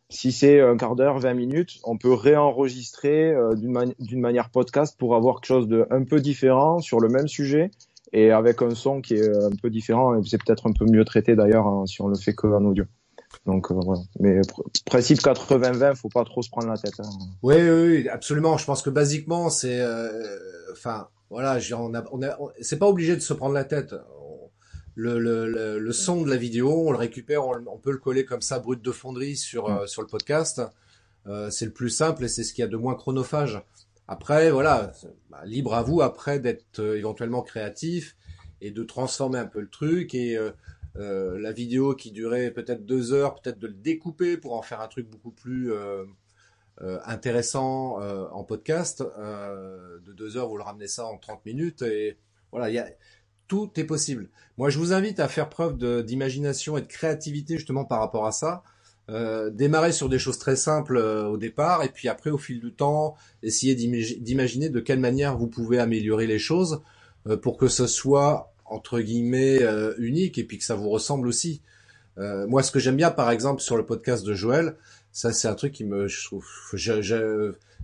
si c'est un quart d'heure, 20 minutes, on peut réenregistrer d'une manière podcast pour avoir quelque chose de un peu différent sur le même sujet et avec un son qui est un peu différent. Et c'est peut-être un peu mieux traité d'ailleurs hein, si on le fait qu'en audio. Donc voilà. Mais principe 80-20, faut pas trop se prendre la tête. Hein. Oui, oui, oui, absolument. Je pense que basiquement, c'est, enfin, voilà, c'est pas obligé de se prendre la tête. Le son de la vidéo, on le récupère, on peut le coller comme ça, brut de fonderie sur le podcast. C'est le plus simple et c'est ce qu'il y a de moins chronophage. Après, voilà, bah, libre à vous après d'être éventuellement créatif et de transformer un peu le truc et la vidéo qui durait peut-être 2 heures, peut-être de le découper pour en faire un truc beaucoup plus intéressant en podcast. De 2 heures, vous le ramenez ça en 30 minutes et voilà, tout est possible. Moi, je vous invite à faire preuve d'imagination et de créativité justement par rapport à ça. Démarrer sur des choses très simples au départ et puis après au fil du temps essayer d'imaginer de quelle manière vous pouvez améliorer les choses pour que ce soit entre guillemets unique et puis que ça vous ressemble aussi. Moi ce que j'aime bien par exemple sur le podcast de Joël, ça c'est un truc qui je trouve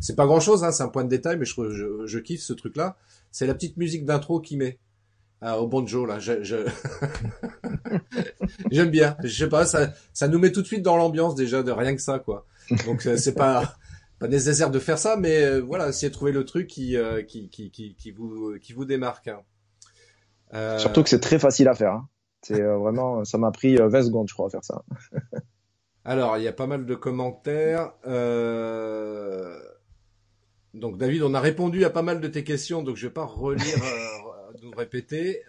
c'est pas grand chose hein, c'est un point de détail mais je kiffe ce truc là, c'est la petite musique d'intro qu'il met. Ah, au banjo là, j'aime bien. Je sais pas, ça nous met tout de suite dans l'ambiance déjà de rien que ça quoi. Donc c'est pas nécessaire de faire ça, mais voilà, essayez de trouver le truc qui vous démarque. Hein. Surtout que c'est très facile à faire. Hein. C'est vraiment, ça m'a pris 20 secondes, je crois, à faire ça. Alors il y a pas mal de commentaires. Donc David, on a répondu à pas mal de tes questions, donc je vais pas relire, nous répéter.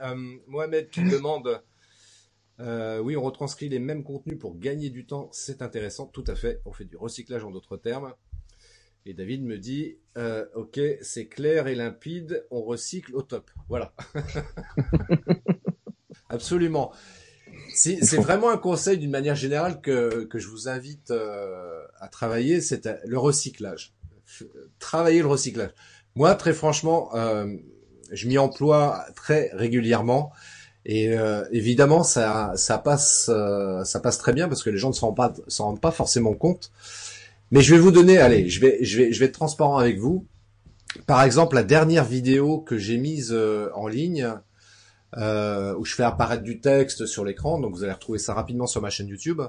Mohamed qui demande. Oui, on retranscrit les mêmes contenus pour gagner du temps, c'est intéressant, tout à fait. On fait du recyclage en d'autres termes. Et David me dit, ok, c'est clair et limpide, on recycle au top. Voilà. Absolument. C'est vraiment un conseil d'une manière générale que je vous invite à travailler, c'est le recyclage. Travailler le recyclage. Moi, très franchement, je m'y emploie très régulièrement. Et évidemment, ça passe très bien parce que les gens ne s'en rendent pas forcément compte. Mais je vais vous donner, allez, je vais être transparent avec vous. Par exemple, la dernière vidéo que j'ai mise en ligne, où je fais apparaître du texte sur l'écran, donc vous allez retrouver ça rapidement sur ma chaîne YouTube.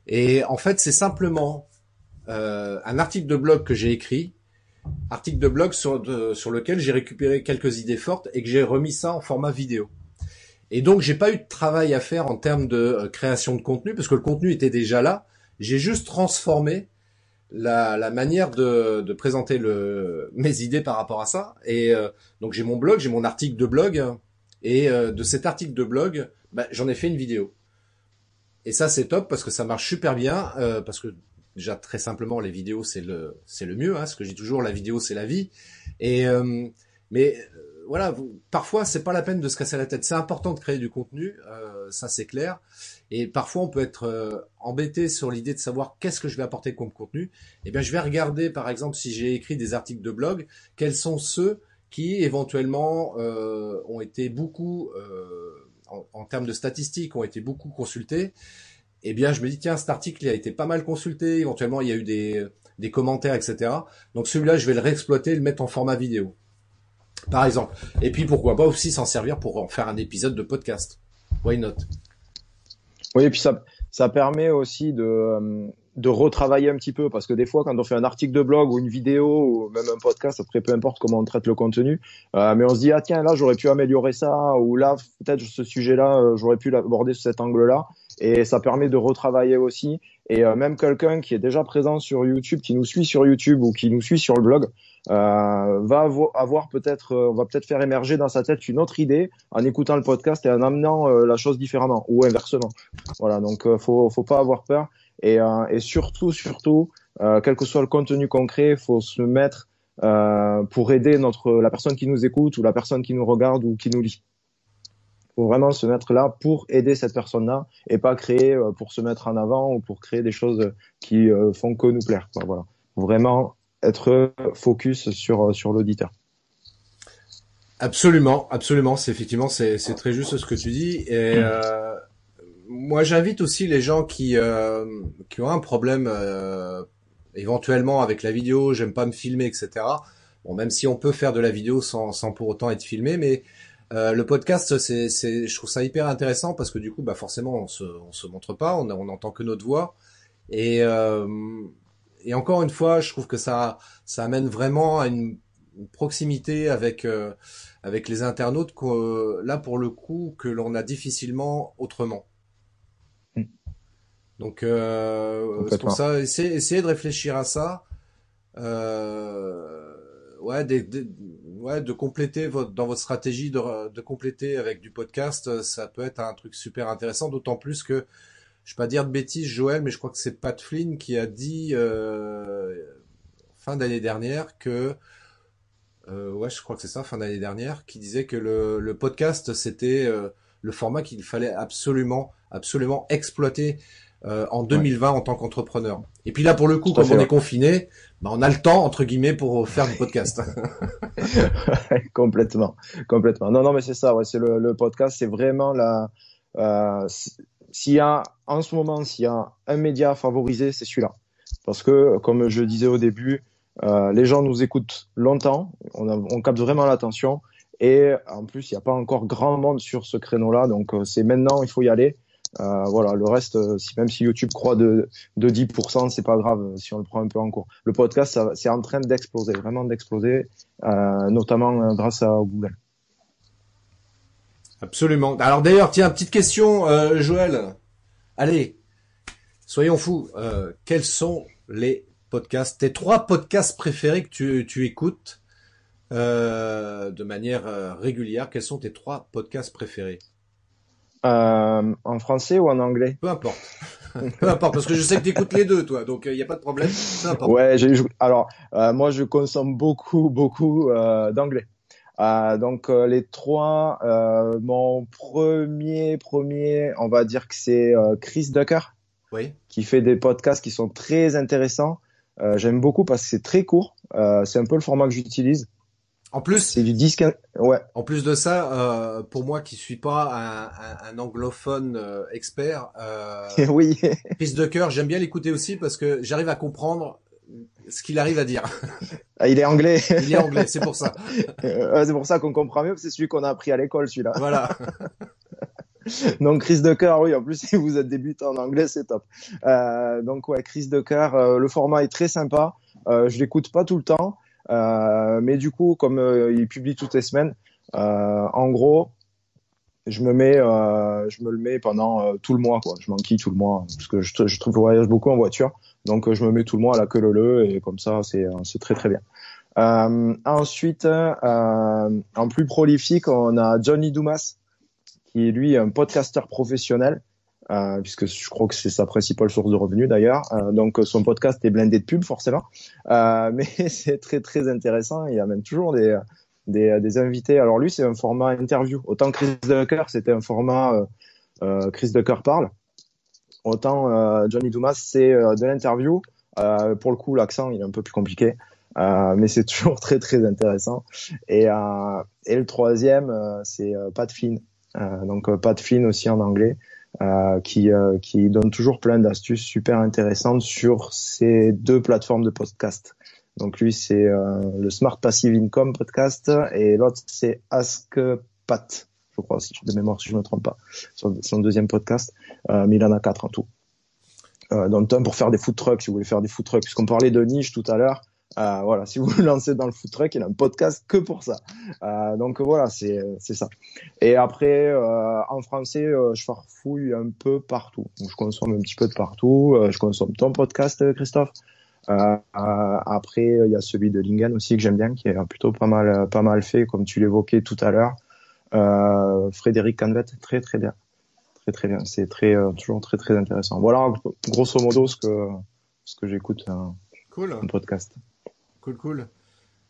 Et en fait, c'est simplement un article de blog que j'ai écrit, article de blog sur lequel j'ai récupéré quelques idées fortes et que j'ai remis ça en format vidéo. Et donc, j'ai pas eu de travail à faire en termes de création de contenu, parce que le contenu était déjà là. J'ai juste transformé la manière de présenter mes idées par rapport à ça. Et donc, j'ai mon blog, j'ai mon article de blog, et de cet article de blog, bah, j'en ai fait une vidéo. Et ça, c'est top, parce que ça marche super bien, parce que déjà, très simplement, les vidéos, c'est le mieux. Hein, ce que je dis toujours, la vidéo, c'est la vie. Et mais voilà, parfois c'est pas la peine de se casser la tête. C'est important de créer du contenu, ça c'est clair. Et parfois, on peut être embêté sur l'idée de savoir qu'est-ce que je vais apporter comme contenu. Eh bien, je vais regarder, par exemple, si j'ai écrit des articles de blog, quels sont ceux qui, éventuellement, ont été beaucoup, en termes de statistiques, ont été beaucoup consultés. Eh bien, je me dis, tiens, cet article, il a été pas mal consulté. Éventuellement, il y a eu des commentaires, etc. Donc, celui-là, je vais le réexploiter et le mettre en format vidéo, par exemple. Et puis, pourquoi pas aussi s'en servir pour en faire un épisode de podcast. Why not? Oui, et puis ça permet aussi de retravailler un petit peu parce que des fois, quand on fait un article de blog ou une vidéo ou même un podcast, après peu importe comment on traite le contenu, mais on se dit ah tiens là j'aurais pu améliorer ça ou là peut-être ce sujet-là j'aurais pu l'aborder sous cet angle-là et ça permet de retravailler aussi et même quelqu'un qui est déjà présent sur YouTube, qui nous suit sur YouTube ou qui nous suit sur le blog. Va avoir peut-être, on va peut-être faire émerger dans sa tête une autre idée en écoutant le podcast et en amenant la chose différemment ou inversement. Voilà, donc faut pas avoir peur et surtout, quel que soit le contenu concret, faut se mettre pour aider la personne qui nous écoute ou la personne qui nous regarde ou qui nous lit. Faut vraiment se mettre là pour aider cette personne-là et pas créer pour se mettre en avant ou pour créer des choses qui font que nous plaire. Enfin, voilà, faut vraiment être focus sur l'auditeur. Absolument, absolument. C'est effectivement, c'est très juste ce que tu dis. Et moi, j'invite aussi les gens qui ont un problème éventuellement avec la vidéo. J'aime pas me filmer, etc. Bon, même si on peut faire de la vidéo sans pour autant être filmé, mais le podcast, je trouve ça hyper intéressant parce que du coup, bah forcément, on se montre pas, on entend que notre voix. Et et encore une fois, je trouve que ça amène vraiment à une proximité avec les internautes là pour le coup que l'on a difficilement autrement. Mm. Donc c'est pour Complètement. ça, essayez de réfléchir à ça. Ouais, ouais, de compléter dans votre stratégie de compléter avec du podcast, ça peut être un truc super intéressant, d'autant plus que je vais pas dire de bêtises, Joël, mais je crois que c'est Pat Flynn qui a dit fin d'année dernière que ouais, je crois que c'est ça, fin d'année dernière, qui disait que le podcast c'était le format qu'il fallait absolument exploiter en Ouais, 2020 en tant qu'entrepreneur. Et puis là, pour le coup, tout à comme fait. on Ouais. est confiné, bah, on a le temps entre guillemets pour faire du podcast. Complètement, complètement. Non, non, mais c'est ça. Ouais, c'est le podcast, c'est vraiment s'il y a en ce moment, s'il y a un média favorisé, c'est celui-là. Parce que, comme je disais au début, les gens nous écoutent longtemps, on capte vraiment l'attention, et en plus, il n'y a pas encore grand monde sur ce créneau-là, donc c'est maintenant, il faut y aller. Voilà, le reste, même si YouTube croît de 10%, c'est pas grave si on le prend un peu en cours. Le podcast, c'est en train d'exploser, vraiment d'exploser, notamment grâce à Google. Absolument. Alors d'ailleurs, tiens, petite question, Joël. Allez, soyons fous. Quels sont les podcasts, tes trois podcasts préférés que tu écoutes de manière régulière? Quels sont tes trois podcasts préférés? En français ou en anglais? Peu importe. Peu importe, parce que je sais que tu écoutes les deux, toi, donc il n'y a pas de problème. Peu importe. Ouais, alors moi je consomme beaucoup d'anglais. Donc les trois, mon premier, on va dire que c'est Chris Ducker Oui. qui fait des podcasts qui sont très intéressants. J'aime beaucoup parce que c'est très court. C'est un peu le format que j'utilise. En plus, C'est du 10-15. Ouais. en plus de ça, pour moi qui suis pas un anglophone expert, Oui. Chris Ducker, j'aime bien l'écouter aussi parce que j'arrive à comprendre ce qu'il arrive à dire. Ah, il est anglais. Il est anglais, c'est pour ça. C'est pour ça qu'on comprend mieux. C'est celui qu'on a appris à l'école, celui-là. Voilà. Donc Chris Ducker, oui, en plus si vous êtes débutant en anglais, c'est top. Donc ouais, Chris Ducker, le format est très sympa. Je l'écoute pas tout le temps, mais du coup, comme il publie toutes les semaines, en gros, je me le mets pendant tout le mois, quoi. Je m'enquille tout le mois parce que je trouve que je voyage beaucoup en voiture, donc je me mets tout le mois à la queue leu et comme ça, c'est très très bien. Ensuite, en plus prolifique, on a Johnny Dumas qui est lui un podcasteur professionnel, puisque je crois que c'est sa principale source de revenus d'ailleurs. Donc son podcast est blindé de pubs forcément, mais c'est très très intéressant. Il amène toujours des invités. Alors lui, c'est un format interview. Autant Chris Ducker, c'était un format Chris Ducker parle. Autant Johnny Dumas, c'est de l'interview. Pour le coup, l'accent, il est un peu plus compliqué. Mais c'est toujours très très intéressant. Et le troisième, c'est Pat Flynn. Donc Pat Flynn aussi en anglais, qui donne toujours plein d'astuces super intéressantes sur ces deux plateformes de podcast. Donc lui, c'est le Smart Passive Income podcast et l'autre, c'est Ask Pat, je crois, de mémoire, si je me trompe pas, son deuxième podcast. Mais il en a 4 en tout. Donc un pour faire des food trucks, si vous voulez faire des food trucks, puisqu'on parlait de niche tout à l'heure. Voilà, si vous vous lancez dans le food truck, il a un podcast que pour ça. Donc voilà, c'est ça. Et après, en français, je farfouille un peu partout. Donc, je consomme un petit peu de partout. Je consomme ton podcast, Christophe. Après, il y a celui de Lingen aussi que j'aime bien, qui est plutôt pas mal fait, comme tu l'évoquais tout à l'heure. Frédéric Canvet, très très bien. Très bien. C'est toujours très très intéressant. Voilà, grosso modo ce que j'écoute Cool. en podcast. Cool.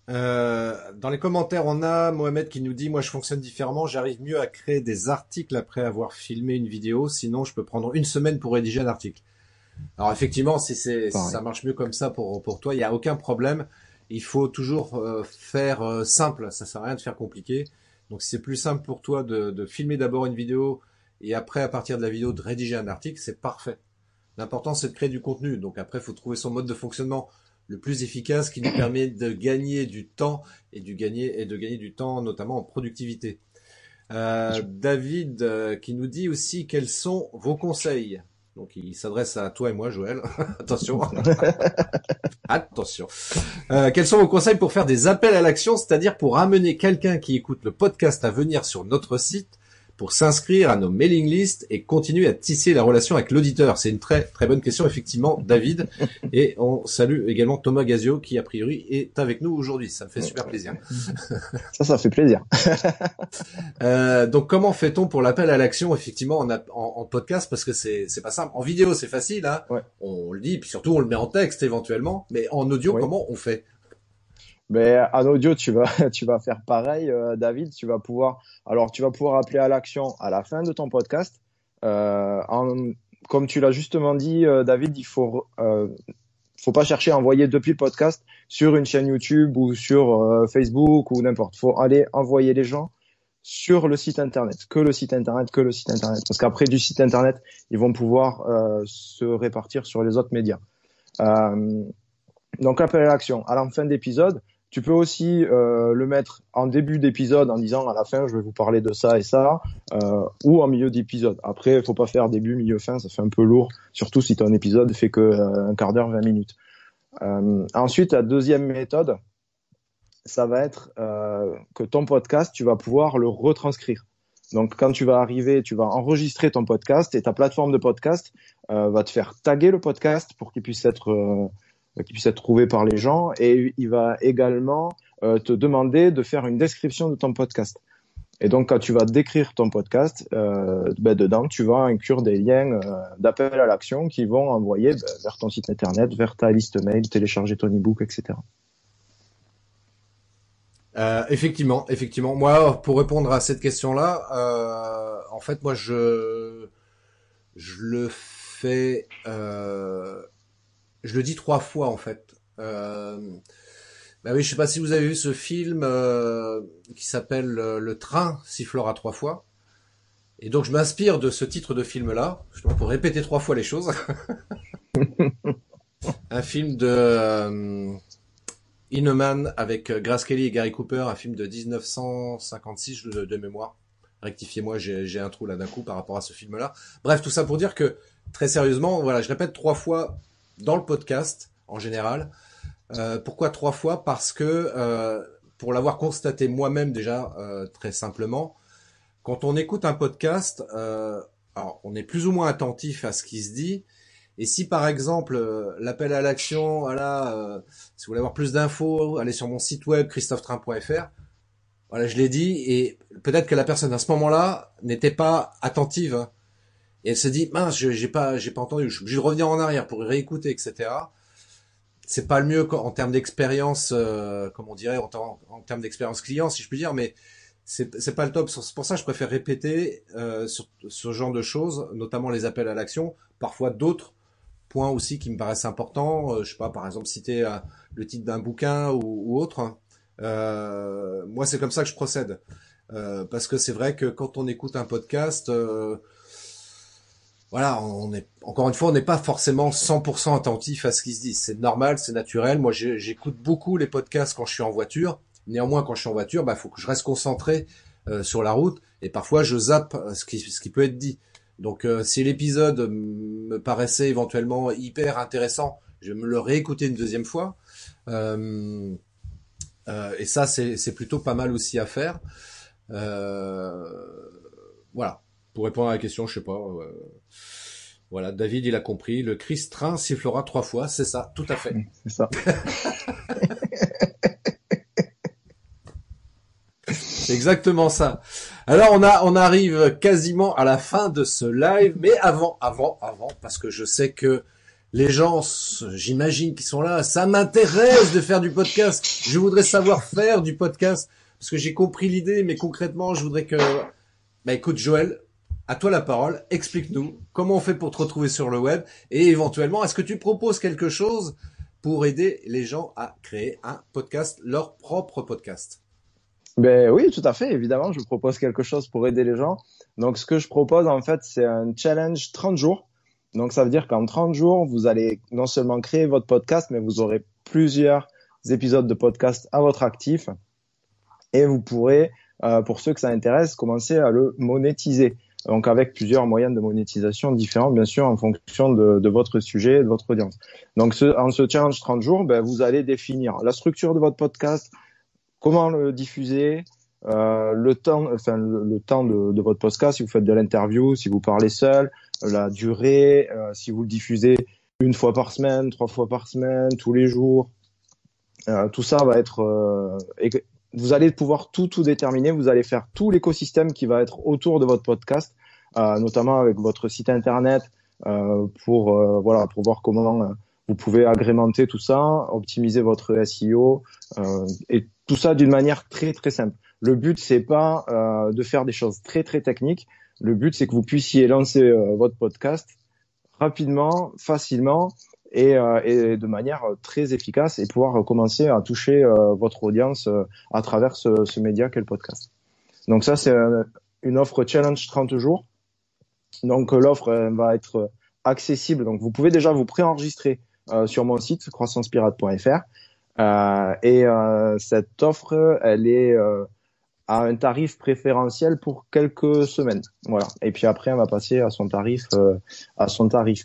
Dans les commentaires, on a Mohamed qui nous dit, moi je fonctionne différemment, j'arrive mieux à créer des articles après avoir filmé une vidéo, sinon je peux prendre une semaine pour rédiger un article. Alors effectivement, si ça marche mieux comme ça pour toi, il n'y a aucun problème. Il faut toujours faire simple, ça sert à rien de faire compliqué. Donc si c'est plus simple pour toi de filmer d'abord une vidéo et après à partir de la vidéo de rédiger un article, c'est parfait. L'important c'est de créer du contenu. Donc après, il faut trouver son mode de fonctionnement le plus efficace qui nous permet de gagner du temps et de gagner du temps notamment en productivité. David qui nous dit aussi quels sont vos conseils. Donc il s'adresse à toi et moi, Joël. Attention. Attention. Quels sont vos conseils pour faire des appels à l'action, c'est-à-dire pour amener quelqu'un qui écoute le podcast à venir sur notre site, pour s'inscrire à nos mailing lists et continuer à tisser la relation avec l'auditeur? C'est une très très bonne question, effectivement, David. Et on salue également Thomas Gazio qui, a priori, est avec nous aujourd'hui. Ça me fait super plaisir. Ça fait plaisir. Donc, comment fait-on pour l'appel à l'action, effectivement, en podcast? Parce que c'est pas simple. En vidéo, c'est facile, hein. Ouais. On le dit, puis surtout, on le met en texte éventuellement. Mais en audio, comment on fait? Mais en audio, tu vas faire pareil, David. Tu vas pouvoir appeler à l'action à la fin de ton podcast. Comme tu l'as justement dit, David, il faut pas chercher à envoyer depuis le podcast sur une chaîne YouTube ou sur Facebook ou n'importe. Faut aller envoyer les gens sur le site internet, que le site internet. Parce qu'après du site internet, ils vont pouvoir se répartir sur les autres médias. Donc appel à l'action à la fin d'épisode. Tu peux aussi le mettre en début d'épisode en disant à la fin je vais vous parler de ça et ça, ou en milieu d'épisode. Après, il faut pas faire début, milieu, fin, ça fait un peu lourd, surtout si ton épisode fait que un quart d'heure, 20 minutes. Ensuite, la deuxième méthode, ça va être que ton podcast, tu vas pouvoir le retranscrire. Donc quand tu vas arriver, tu vas enregistrer ton podcast et ta plateforme de podcast va te faire taguer le podcast pour qu'il puisse être trouvé par les gens, et il va également te demander de faire une description de ton podcast. Et donc, quand tu vas décrire ton podcast, dedans, tu vas inclure des liens d'appel à l'action qui vont envoyer vers ton site internet, vers ta liste mail, télécharger ton e-book, etc. Effectivement. Moi, pour répondre à cette question-là, en fait, moi, je le fais... je le dis 3 fois en fait. Bah oui, je sais pas si vous avez vu ce film qui s'appelle Le train sifflera 3 fois. Et donc je m'inspire de ce titre de film-là, justement pour répéter 3 fois les choses. Un film de In a Man avec Grace Kelly et Gary Cooper, un film de 1956 de mémoire. Rectifiez-moi, j'ai un trou là d'un coup par rapport à ce film-là. Bref, tout ça pour dire que très sérieusement, voilà, je répète 3 fois dans le podcast en général. Pourquoi 3 fois? Parce que pour l'avoir constaté moi-même déjà très simplement, quand on écoute un podcast, alors on est plus ou moins attentif à ce qui se dit. Et si par exemple l'appel à l'action, voilà, si vous voulez avoir plus d'infos, allez sur mon site web christophetrain.fr. Voilà, je l'ai dit, et peut-être que la personne à ce moment-là n'était pas attentive. Hein. Et elle se dit, mince, j'ai pas entendu, je suis obligé de revenir en arrière pour réécouter, etc. C'est pas le mieux en termes d'expérience, comme on dirait, en termes d'expérience client, si je puis dire, mais c'est pas le top. C'est pour ça que je préfère répéter sur ce genre de choses, notamment les appels à l'action, parfois d'autres points aussi qui me paraissent importants. Je sais pas, par exemple, citer le titre d'un bouquin ou autre. Moi, c'est comme ça que je procède. Parce que c'est vrai que quand on écoute un podcast, voilà, encore une fois, on n'est pas forcément 100% attentif à ce qui se dit. C'est normal, c'est naturel. Moi, j'écoute beaucoup les podcasts quand je suis en voiture. Néanmoins, quand je suis en voiture, faut que je reste concentré sur la route. Et parfois, je zappe ce qui peut être dit. Donc, si l'épisode me paraissait éventuellement hyper intéressant, je vais me le réécouter une deuxième fois. Et ça, c'est plutôt pas mal aussi à faire. Voilà. Pour répondre à la question, je sais pas. Voilà, David, il a compris. Le Christ-train sifflera 3 fois, c'est ça, tout à fait. C'est ça. C'est exactement ça. Alors, on arrive quasiment à la fin de ce live, mais avant, parce que je sais que les gens, j'imagine qu'ils sont là, ça m'intéresse de faire du podcast. Je voudrais savoir faire du podcast, parce que j'ai compris l'idée, mais concrètement, je voudrais que... écoute, Joël, à toi la parole, explique-nous comment on fait pour te retrouver sur le web, et éventuellement, est-ce que tu proposes quelque chose pour aider les gens à créer un podcast, leur propre podcast? Ben oui, tout à fait. Évidemment, je propose quelque chose pour aider les gens. Donc, ce que je propose, en fait, c'est un challenge 30 jours. Donc, ça veut dire qu'en 30 jours, vous allez non seulement créer votre podcast, mais vous aurez plusieurs épisodes de podcast à votre actif. Et vous pourrez, pour ceux que ça intéresse, commencer à le monétiser. Donc, avec plusieurs moyens de monétisation différents, bien sûr, en fonction de votre sujet et de votre audience. Donc, en ce challenge 30 jours, vous allez définir la structure de votre podcast, comment le diffuser, le temps de votre podcast, si vous faites de l'interview, si vous parlez seul, la durée, si vous le diffusez 1 fois par semaine, 3 fois par semaine, tous les jours. Tout ça va être... vous allez pouvoir tout déterminer. Vous allez faire tout l'écosystème qui va être autour de votre podcast, notamment avec votre site internet, pour voir comment vous pouvez agrémenter tout ça, optimiser votre SEO, et tout ça d'une manière très très simple. Le but, c'est pas de faire des choses très très techniques. Le but, c'est que vous puissiez lancer votre podcast rapidement, facilement et de manière très efficace, et pouvoir commencer à toucher votre audience à travers ce média qu'est le podcast. Donc ça, c'est une offre challenge 30 jours. Donc l'offre va être accessible. Donc vous pouvez déjà vous préenregistrer sur mon site croissancepirate.fr, et cette offre, elle est à un tarif préférentiel pour quelques semaines. Voilà. Et puis après, on va passer à son tarif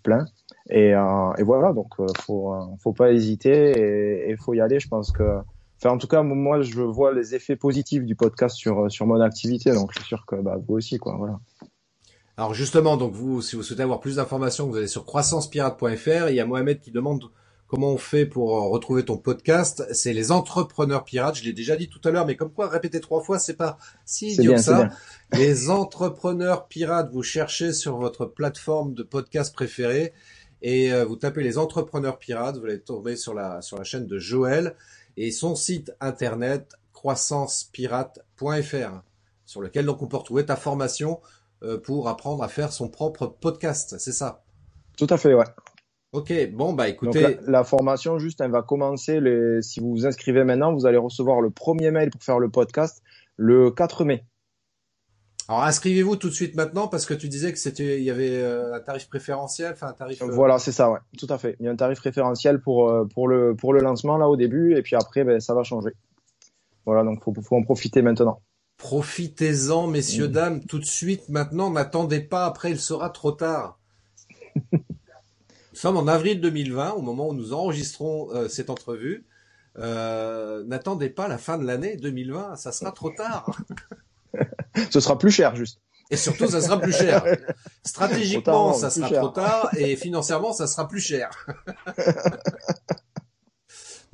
plein. Et voilà. Donc faut pas hésiter, et faut y aller. Je pense que, enfin, en tout cas, moi, je vois les effets positifs du podcast sur mon activité. Donc je suis sûr que vous aussi, quoi. Voilà. Alors justement, donc vous, si vous souhaitez avoir plus d'informations, vous allez sur croissancepirate.fr. Il y a Mohamed qui demande comment on fait pour retrouver ton podcast. C'est les entrepreneurs pirates. Je l'ai déjà dit tout à l'heure, mais comme quoi répéter 3 fois, c'est pas si idiot que ça. Les entrepreneurs pirates, vous cherchez sur votre plateforme de podcast préférée et vous tapez les entrepreneurs pirates. Vous allez tomber sur la chaîne de Joël et son site internet croissancepirate.fr, sur lequel donc on peut retrouver ta formation pour apprendre à faire son propre podcast, c'est ça? Tout à fait, ouais. Ok, bon, écoutez... Donc la formation, juste, elle va commencer, si vous vous inscrivez maintenant, vous allez recevoir le premier mail pour faire le podcast le 4 mai. Alors inscrivez-vous tout de suite maintenant, parce que tu disais que il y avait un tarif préférentiel, enfin un tarif... Voilà, c'est ça, ouais, tout à fait. Il y a un tarif préférentiel pour le lancement, là, au début, et puis après, ça va changer. Voilà, donc faut en profiter maintenant. Profitez-en, messieurs, dames, tout de suite, maintenant, n'attendez pas, après il sera trop tard. Nous sommes en avril 2020, au moment où nous enregistrons cette entrevue. N'attendez pas la fin de l'année 2020, ça sera trop tard. Ce sera plus cher, juste. Et surtout, ça sera plus cher. Stratégiquement, ça sera trop tard, et financièrement, ça sera plus cher.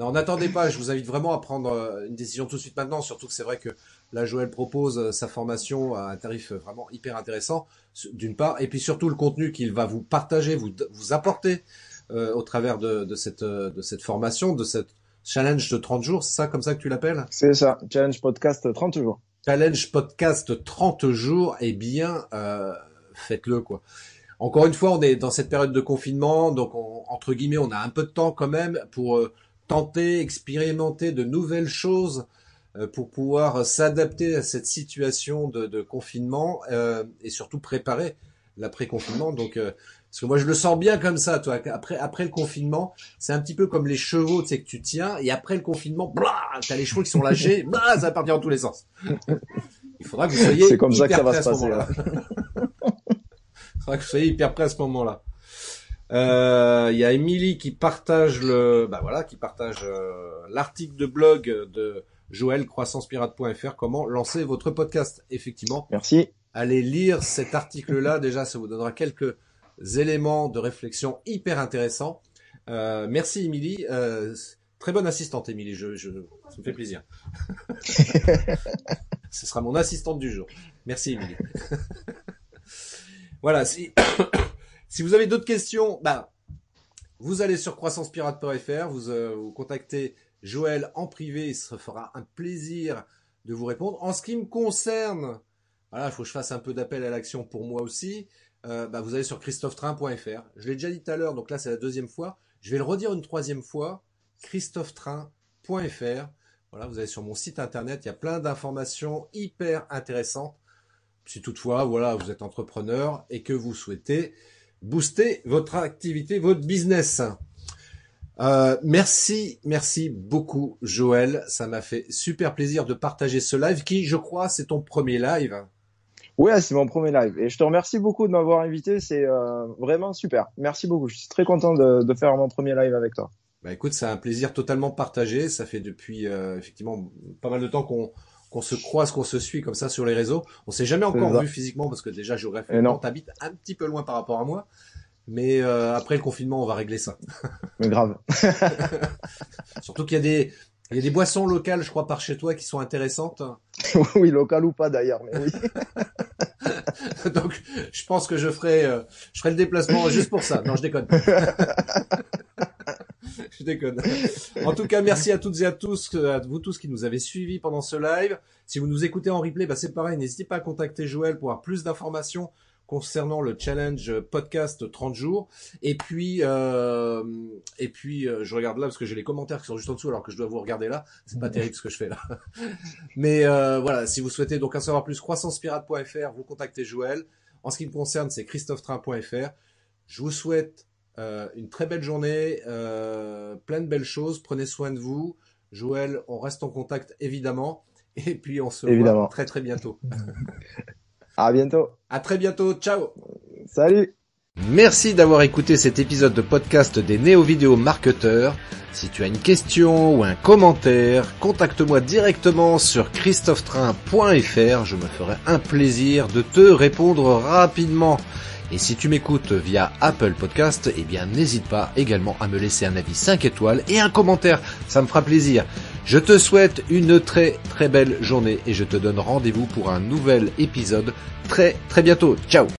Non, n'attendez pas, je vous invite vraiment à prendre une décision tout de suite maintenant, surtout que c'est vrai que là, Joël propose sa formation à un tarif vraiment hyper intéressant, d'une part, et puis surtout le contenu qu'il va vous partager, vous apporter au travers de cette formation, de cette challenge de 30 jours, c'est ça, comme ça que tu l'appelles? C'est ça, challenge podcast 30 jours. Challenge podcast 30 jours, eh bien, faites-le, quoi. encore une fois, on est dans cette période de confinement, donc entre guillemets, on a un peu de temps quand même pour tenter, expérimenter de nouvelles choses pour pouvoir s'adapter à cette situation de confinement et surtout préparer l'après-confinement. Donc, parce que moi, je le sens bien comme ça, toi. Après le confinement, c'est un petit peu comme les chevaux, tu sais, que tu tiens, et après le confinement, t'as les chevaux qui sont lâchés, ça va partir dans tous les sens. Il faudra que vous soyez c'est comme ça que ça hyper va prêts se à ce passer. moment-là. Il faudra que vous soyez hyper prêts à ce moment-là. Il y a Émilie qui partage l'article de blog de Joël, croissancepirate.fr, comment lancer votre podcast. Effectivement. Merci. Allez lire cet article-là. Déjà, ça vous donnera quelques éléments de réflexion hyper intéressants. Merci, Émilie. Très bonne assistante, Émilie. Ça me fait plaisir. Ce sera mon assistante du jour. Merci, Émilie. Voilà. Si vous avez d'autres questions, vous allez sur croissancepirate.fr, vous contactez Joël en privé, il se fera un plaisir de vous répondre. En ce qui me concerne, voilà, il faut que je fasse un peu d'appel à l'action pour moi aussi. Vous allez sur christophetrain.fr. Je l'ai déjà dit tout à l'heure, donc là c'est la deuxième fois. Je vais le redire une troisième fois. christophetrain.fr. Voilà, vous allez sur mon site internet, il y a plein d'informations hyper intéressantes. Si toutefois, voilà, vous êtes entrepreneur et que vous souhaitez booster votre activité, votre business. Merci beaucoup, Joël. Ça m'a fait super plaisir de partager ce live qui, je crois, c'est ton premier live. Ouais, c'est mon premier live. Et je te remercie beaucoup de m'avoir invité. C'est vraiment super. Merci beaucoup. Je suis très content de faire mon premier live avec toi. Écoute, c'est un plaisir totalement partagé. Ça fait depuis effectivement pas mal de temps qu'on se croise, qu'on se suit comme ça sur les réseaux. On s'est jamais encore vu physiquement parce que déjà géographiquement, t'habites un petit peu loin par rapport à moi. Mais après le confinement, on va régler ça. Mais grave. Surtout qu'il y a des boissons locales, je crois, par chez toi qui sont intéressantes. Oui, local ou pas d'ailleurs, mais oui. Donc, je pense que je ferai le déplacement juste pour ça. Non, je déconne. Je déconne. En tout cas, merci à toutes et à tous, à vous tous qui nous avez suivis pendant ce live. Si vous nous écoutez en replay, c'est pareil. N'hésitez pas à contacter Joël pour avoir plus d'informations concernant le challenge podcast 30 jours. Et puis, je regarde là parce que j'ai les commentaires qui sont juste en dessous alors que je dois vous regarder là. C'est pas terrible ce que je fais là. Mais voilà, si vous souhaitez donc en savoir plus, croissancepirate.fr, vous contactez Joël. En ce qui me concerne, c'est christophetrain.fr. Je vous souhaite une très belle journée, plein de belles choses. Prenez soin de vous. Joël, on reste en contact évidemment. Et puis on se voit très très bientôt. À bientôt. À très bientôt. Ciao. Salut. Merci d'avoir écouté cet épisode de podcast des Néo-Vidéo Marketeurs. Si tu as une question ou un commentaire, contacte-moi directement sur christophetrain.fr. Je me ferai un plaisir de te répondre rapidement. Et si tu m'écoutes via Apple Podcast, n'hésite pas également à me laisser un avis 5 étoiles et un commentaire. Ça me fera plaisir. Je te souhaite une très très belle journée et je te donne rendez-vous pour un nouvel épisode très très bientôt. Ciao.